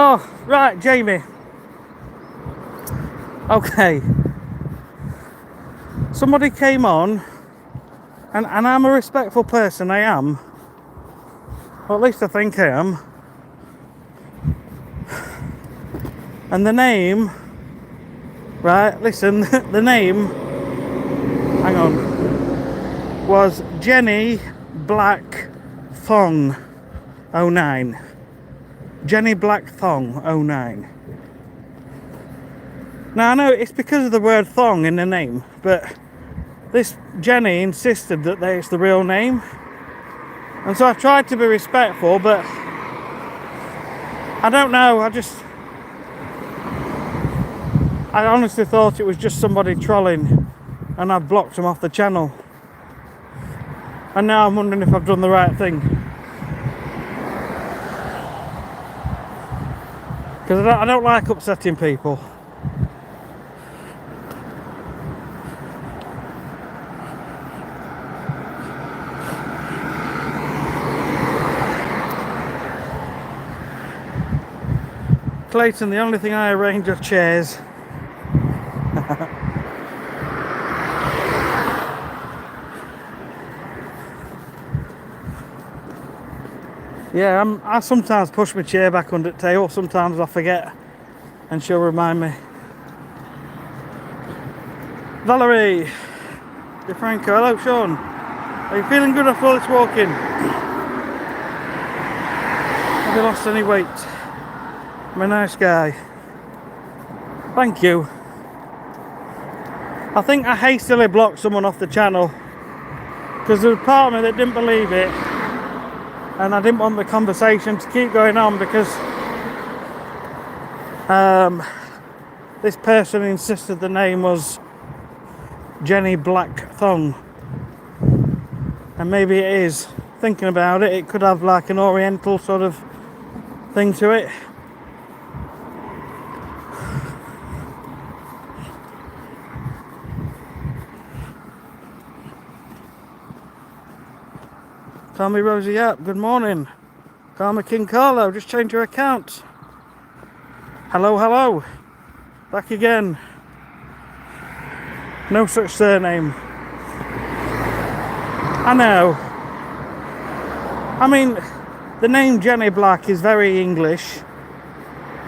Oh, right, Jamie. Okay. Somebody came on, and I'm a respectful person, I am. Or at least I think I am. And the name, right, listen, the name, hang on, was Jenny Black Thong 09. Jenny Black Thong 09. Now I know it's because of the word thong in the name, but this Jenny insisted that it's the real name. And so I tried to be respectful, but I don't know, I honestly thought it was just somebody trolling, and I've blocked them off the channel. And now I'm wondering if I've done the right thing. Because I don't like upsetting people. Clayton, the only thing I arrange are chairs. Yeah, I sometimes push my chair back under the table, sometimes I forget, and she'll remind me. Valerie, DeFranco, hello Sean. Are you feeling good after all this walking? Have you lost any weight? I'm a nice guy. Thank you. I think I hastily blocked someone off the channel because there was part of me that didn't believe it, and I didn't want the conversation to keep going on because this person insisted the name was Jenny Black Thong, and maybe it is. Thinking about it, it could have like an oriental sort of thing to it. Call me Rosie Yap, good morning. Call me King Carlo, just change your account. Hello, hello. Back again. No such surname. I know. I mean, the name Jenny Black is very English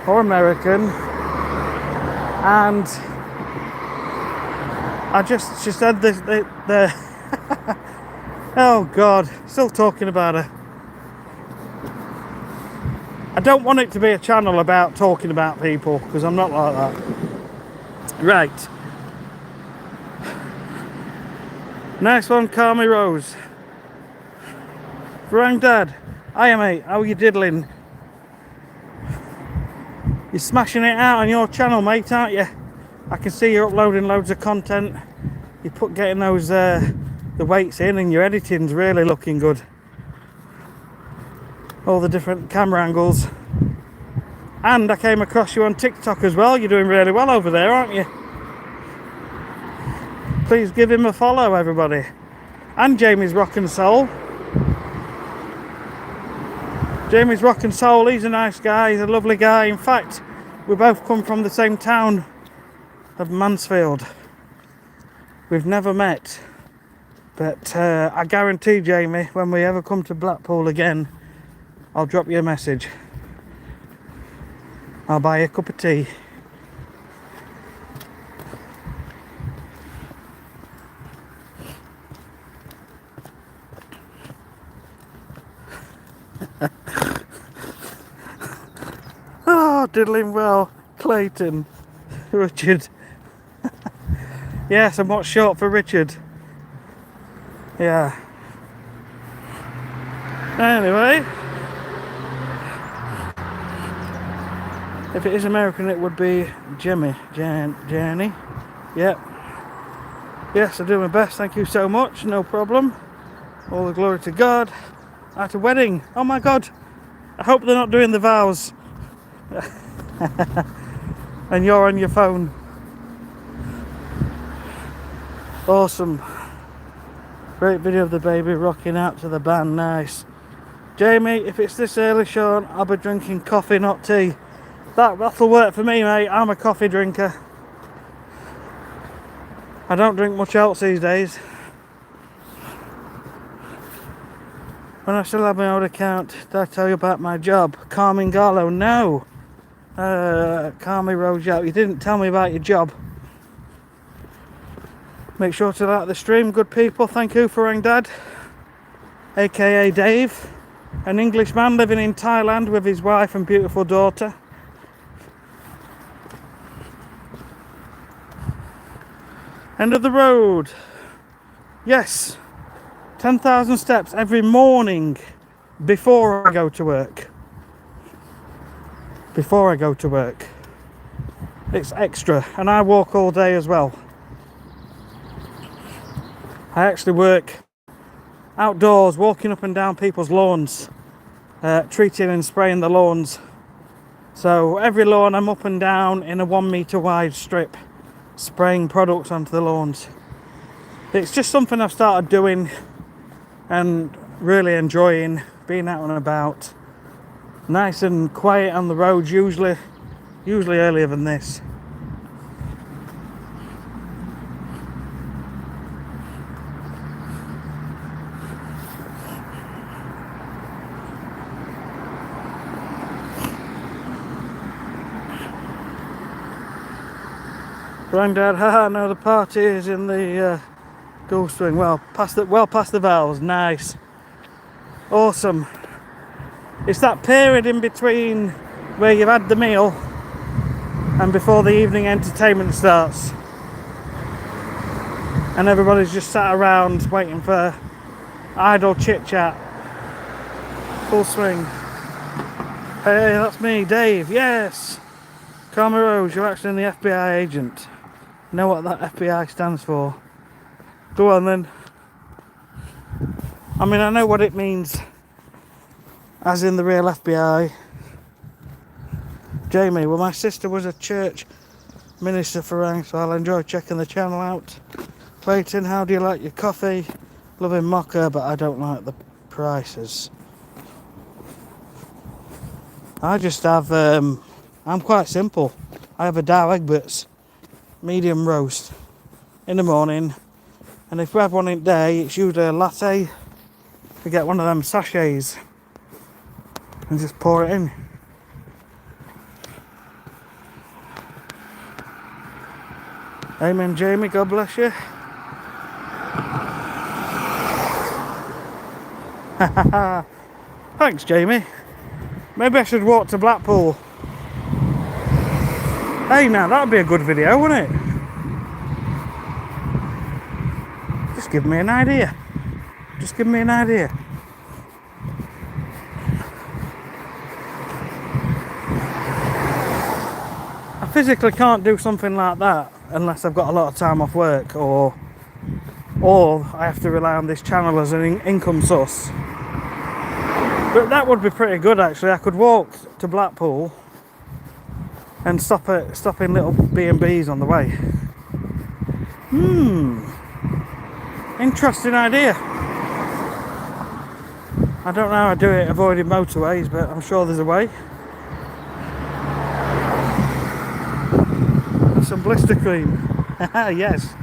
or American, and she said the oh God, still talking about her. I don't want it to be a channel about talking about people, because I'm not like that. Right. Nice one, Carmy Rose. Rang Dad. Hiya mate, how are you diddling? You're smashing it out on your channel, mate, aren't you? I can see you're uploading loads of content. You're getting those the weights in, and your editing's really looking good. All the different camera angles. And I came across you on TikTok as well. You're doing really well over there, aren't you? Please give him a follow, everybody. And Jamie's Rock and Soul. Jamie's Rock and Soul, he's a nice guy, he's a lovely guy. In fact, we both come from the same town of Mansfield. We've never met. But I guarantee, Jamie, when we ever come to Blackpool again, I'll drop you a message. I'll buy you a cup of tea. Oh, diddling well, Clayton. Richard. Yes, I'm what's short for Richard. Yeah. Anyway. If it is American, it would be Jenny. Yep. Yes, I do my best. Thank you so much. No problem. All the glory to God. At a wedding. Oh my God. I hope they're not doing the vows. And you're on your phone. Awesome. Great video of the baby rocking out to the band. Nice. Jamie, if it's this early, Sean, I'll be drinking coffee, not tea. That'll work for me, mate. I'm a coffee drinker. I don't drink much else these days. When I still have my old account, did I tell you about my job? Carmine Garlow, no. Carmi Rojal, you didn't tell me about your job. Make sure to like the stream, good people. Thank you for ring Dad, aka Dave, an Englishman living in Thailand with his wife and beautiful daughter. End of the road. Yes. 10,000 steps every morning before I go to work. Before I go to work. It's extra, and I walk all day as well. I actually work outdoors, walking up and down people's lawns, treating and spraying the lawns. So every lawn I'm up and down in a 1 metre wide strip, spraying products onto the lawns. It's just something I've started doing and really enjoying, being out and about. Nice and quiet on the roads, usually earlier than this. Granddad, haha, no, the party is in the Gulf Swing. Well past the valves. Nice. Awesome. It's that period in between where you've had the meal and before the evening entertainment starts. And everybody's just sat around waiting for idle chit chat. Full swing. Hey, that's me, Dave. Yes. Carmi Rose, you're actually the FBI agent. Know what that FBI stands for? Go on then. I mean, I know what it means, as in the real FBI. Jamie, well, my sister was a church minister for rank, so I'll enjoy checking the channel out. Clayton, how do you like your coffee? Loving mocha, but I don't like the prices. I just have, I'm quite simple. I have a Dow Egberts medium roast in the morning, and if we have one in the day, it's usually a latte. We get one of them sachets and just pour it in. Amen, Jamie, God bless you. Thanks, Jamie. Maybe I should walk to Blackpool. Hey, now that'd be a good video, wouldn't it? Just give me an idea. Just give me an idea. I physically can't do something like that unless I've got a lot of time off work, or I have to rely on this channel as an income source. But that would be pretty good, actually. I could walk to Blackpool and stop in little B&Bs on the way. Interesting idea. I don't know how I do it avoiding motorways, but I'm sure there's a way. And some blister cream. Yes,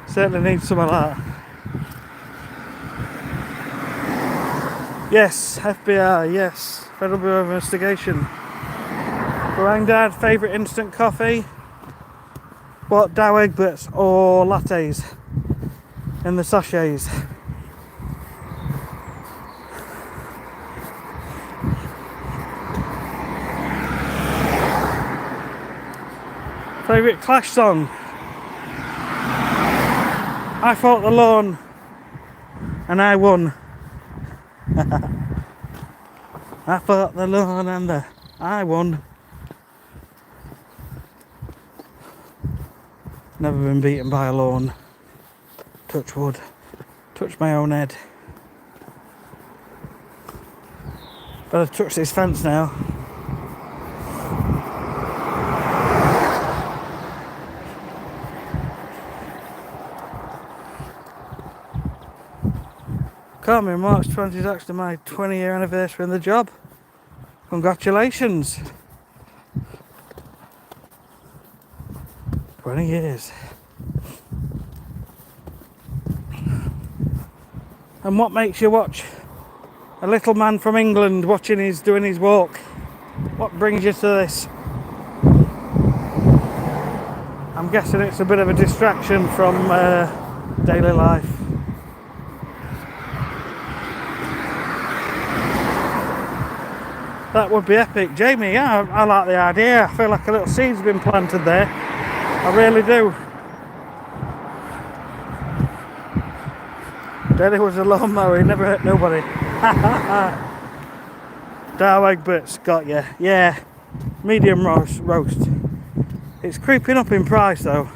certainly need some of that. Yes, FBI, yes. Federal Bureau of Investigation. Grandad, favourite instant coffee? What, Dow Egberts or lattes in the sachets? Favourite Clash song? I fought the lawn and I won. I fought the lawn and I won. Never been beaten by a lawn. Touch wood. Touch my own head. Better touch this fence now. Carmen, March 20th is actually my 20-year anniversary in the job. Congratulations. 20 years. And what makes you watch a little man from England doing his walk? What brings you to this? I'm guessing it's a bit of a distraction from daily life. That would be epic. Jamie, yeah, I like the idea. I feel like a little seed's been planted there. I really do. Daddy was a lawnmower, he never hurt nobody. Dow Egbert's got you. Yeah, medium roast. It's creeping up in price though.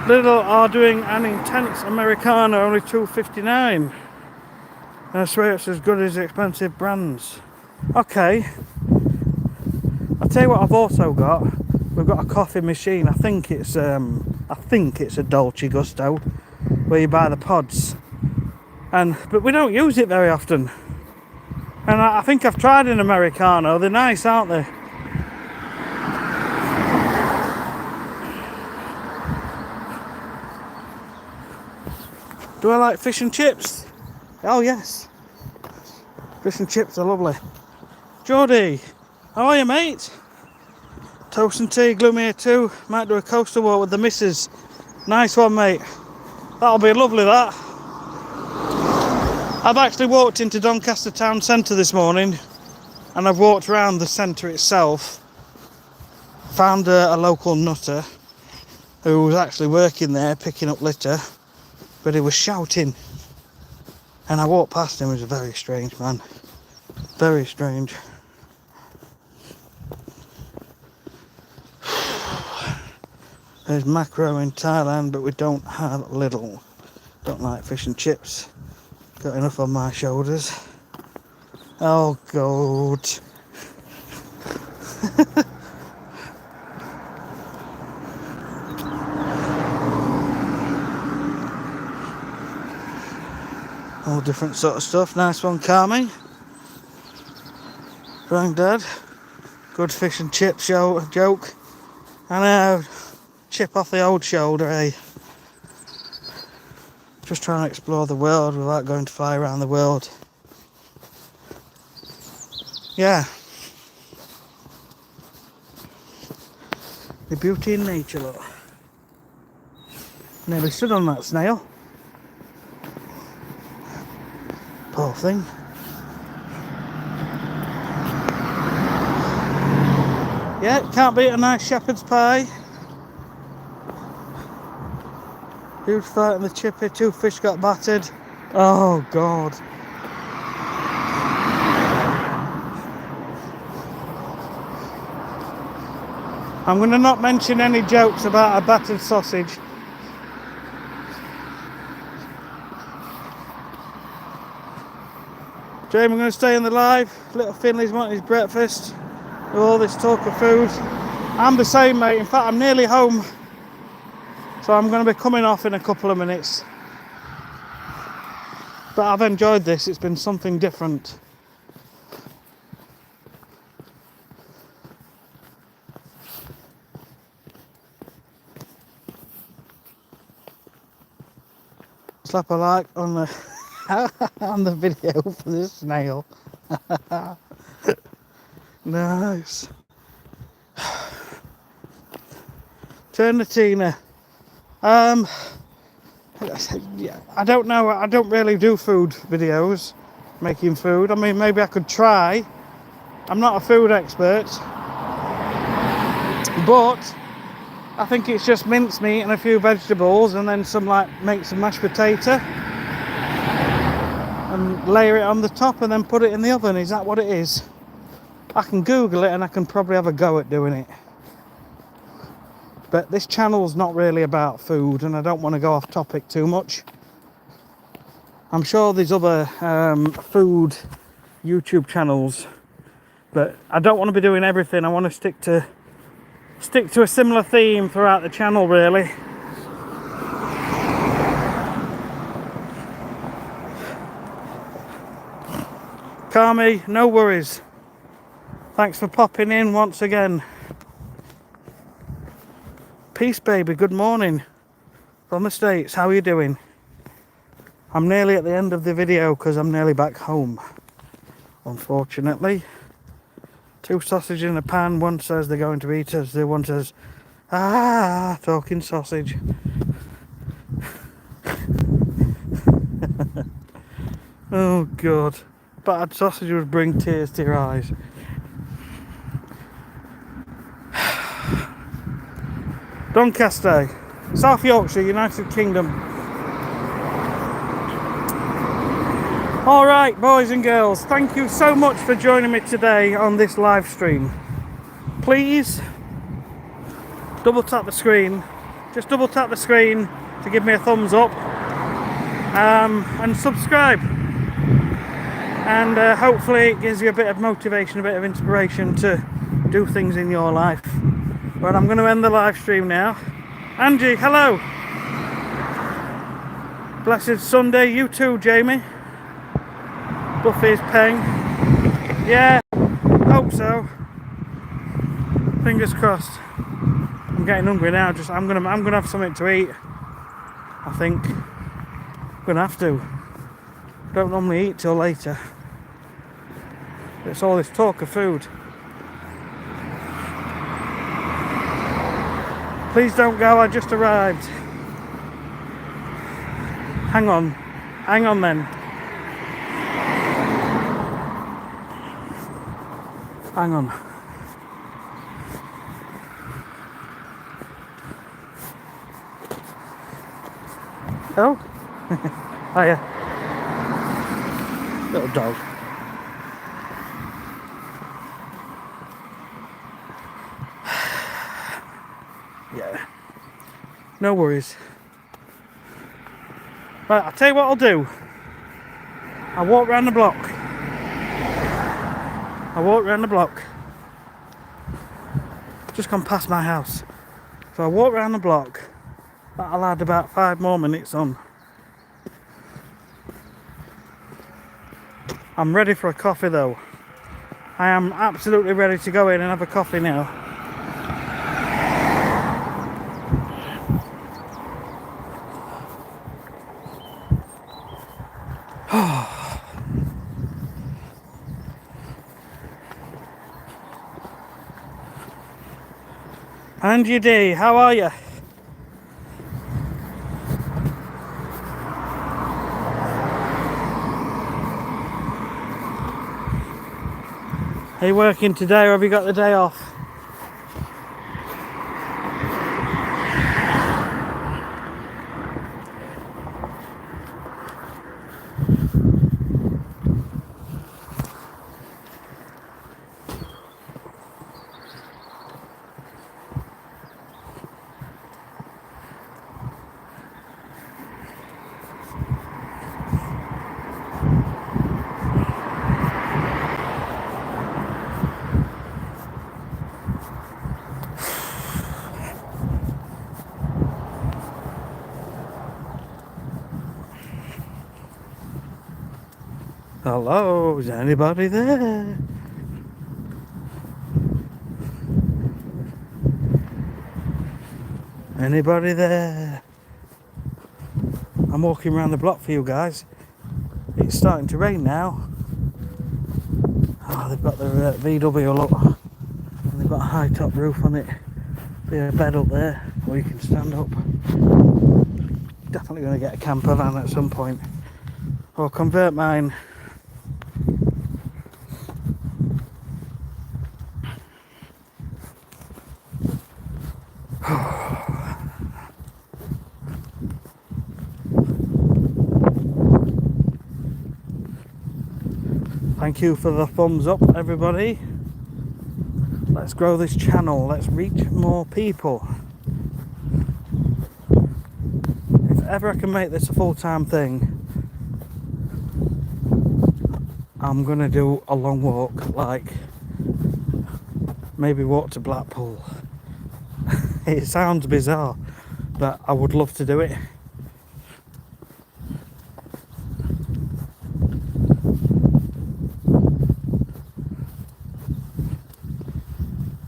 Lidl are doing an intense Americano, only $2.59. And I swear it's as good as expensive brands. Okay. I'll tell you what I've also got. We've got a coffee machine. I think it's a Dolce Gusto, where you buy the pods. But we don't use it very often. And I think I've tried an Americano. They're nice, aren't they? Do I like fish and chips? Oh yes. Fish and chips are lovely. Geordie, how are you, mate? Toast and tea, gloom here too. Might do a coaster walk with the missus. Nice one, mate. That'll be lovely, that. I've actually walked into Doncaster town centre this morning, and I've walked around the centre itself. Found a local nutter who was actually working there picking up litter, but he was shouting. And I walked past him. He was a very strange man. Very strange. There's macro in Thailand, but we don't have Lidl. Don't like fish and chips. Got enough on my shoulders. Oh, God. All different sort of stuff. Nice one, Carmi. Granddad. Good fish and chip joke. I know. Chip off the old shoulder, eh? Just trying to explore the world without going to fly around the world. Yeah. The beauty in nature, look. Nearly stood on that snail. Poor thing. Yeah, can't beat a nice shepherd's pie. Huge fight in the chippy, 2 fish got battered. Oh, God. I'm going to not mention any jokes about a battered sausage. Jamie, I'm going to stay in the live. Little Finley's wanting his breakfast. With all this talk of food. I'm the same, mate. In fact, I'm nearly home. So I'm going to be coming off in a couple of minutes. But I've enjoyed this. It's been something different. Slap a like on the on the video for this snail. Nice. Turn the Tina. I don't know. I don't really do food videos, making food. I mean, maybe I could try. I'm not a food expert, but I think it's just mincemeat and a few vegetables, and then make some mashed potato, and layer it on the top, and then put it in the oven. Is that what it is? I can Google it and I can probably have a go at doing it. But this channel's not really about food, and I don't want to go off topic too much. I'm sure there's other food YouTube channels, but I don't want to be doing everything. I want to stick to a similar theme throughout the channel, really. Carmi, no worries. Thanks for popping in once again. Peace, baby. Good morning from the States. How are you doing? I'm nearly at the end of the video because I'm nearly back home, unfortunately. 2 sausages in a pan. One says they're going to eat us. The other one says, ah, talking sausage. Oh, God. Bad sausage would bring tears to your eyes. Doncaster, South Yorkshire, United Kingdom. Alright, boys and girls, thank you so much for joining me today on this live stream. Please double tap the screen, just double tap the screen to give me a thumbs up, and subscribe, and hopefully it gives you a bit of motivation, a bit of inspiration to do things in your life. But I'm going to end the live stream now. Angie, hello. Blessed Sunday. You too, Jamie. Buffy's paying. Yeah, hope so. Fingers crossed. I'm getting hungry now. I'm gonna have something to eat. I think I'm gonna have to. Don't normally eat till later. It's all this talk of food. Please don't go, I just arrived. Hang on then. Hang on. Oh? Hiya. Little dog. Yeah, no worries. Right, I'll tell you what I'll do. I'll walk round the block. Just gone past my house. So I'll walk round the block. That'll add about 5 more minutes on. I'm ready for a coffee though. I am absolutely ready to go in and have a coffee now. Angie D, how are you? Are you working today or have you got the day off? Hello, is anybody there? Anybody there? I'm walking around the block for you guys. It's starting to rain now. Oh, they've got their VW look. And they've got a high top roof on it. Be a bed up there where you can stand up. Definitely going to get a camper van at some point. Or convert mine. Thank you for the thumbs up, everybody. Let's grow this channel. Let's reach more people. If ever I can make this a full-time thing, I'm gonna do a long walk, like maybe walk to Blackpool. It sounds bizarre, but I would love to do it.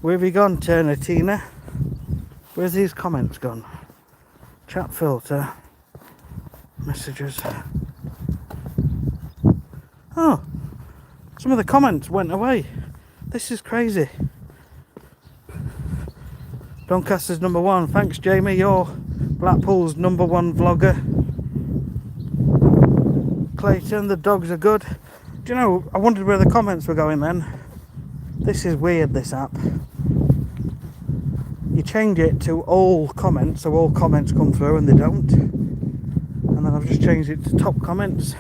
Where have you gone, Turner Tina? Where's these comments gone? Chat filter. Messages. Oh, some of the comments went away. This is crazy. Doncaster's #1. Thanks, Jamie. You're Blackpool's #1 vlogger. Clayton, the dogs are good. Do you know, I wondered where the comments were going then. This is weird, this app. You change it to all comments, so all comments come through, and they don't. And then I've just changed it to top comments.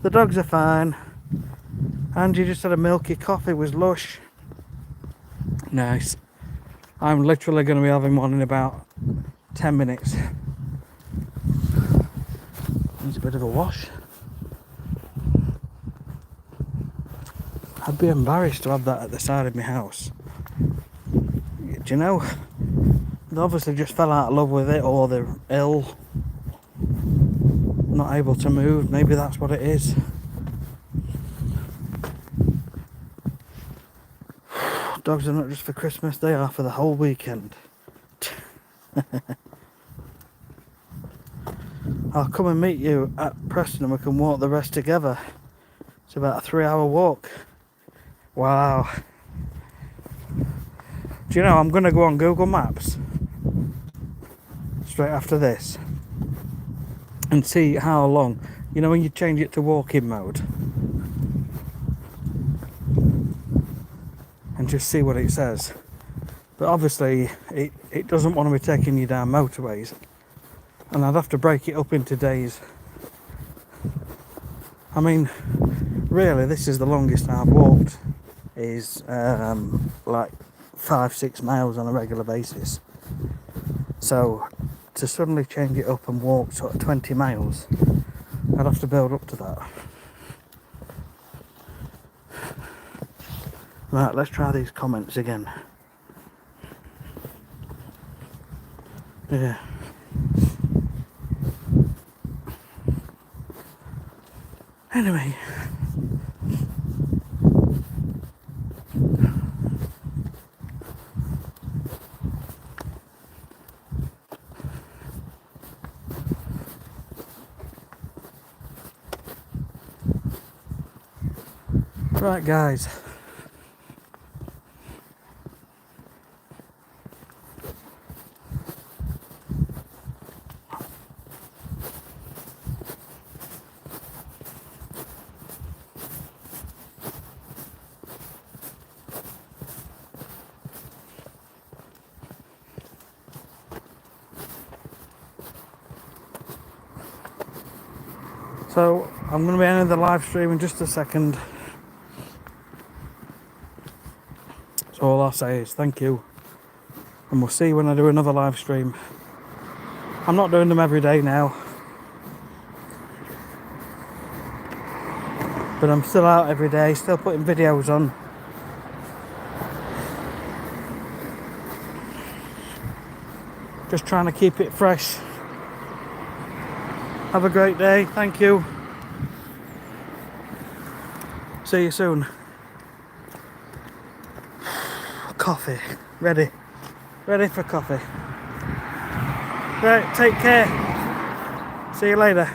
The dogs are fine. Angie just had a milky coffee, was lush. Nice. I'm literally going to be having one in about 10 minutes. Needs a bit of a wash. I'd be embarrassed to have that at the side of my house. Do you know? They obviously just fell out of love with it, or they're ill. Not able to move. Maybe that's what it is. Dogs are not just for Christmas, they are for the whole weekend. I'll come and meet you at Preston and we can walk the rest together. It's about a 3-hour walk. Wow. Do you know, I'm going to go on Google Maps straight after this and see how long, you know, when you change it to walking mode, and just see what it says. But obviously it doesn't want to be taking you down motorways, and I'd have to break it up into days. I mean, really, this is the longest I've walked, is like 5-6 miles on a regular basis. So to suddenly change it up and walk sort of 20 miles, I'd have to build up to that. Right, let's try these comments again. Yeah. Anyway. Right, guys. So I'm going to be ending the live stream in just a second. So all I'll say is thank you, and we'll see you when I do another live stream. I'm not doing them every day now, but I'm still out every day, still putting videos on. Just trying to keep it fresh. Have a great day. Thank you. See you soon. Coffee. Ready. Ready for coffee. Right, take care. See you later.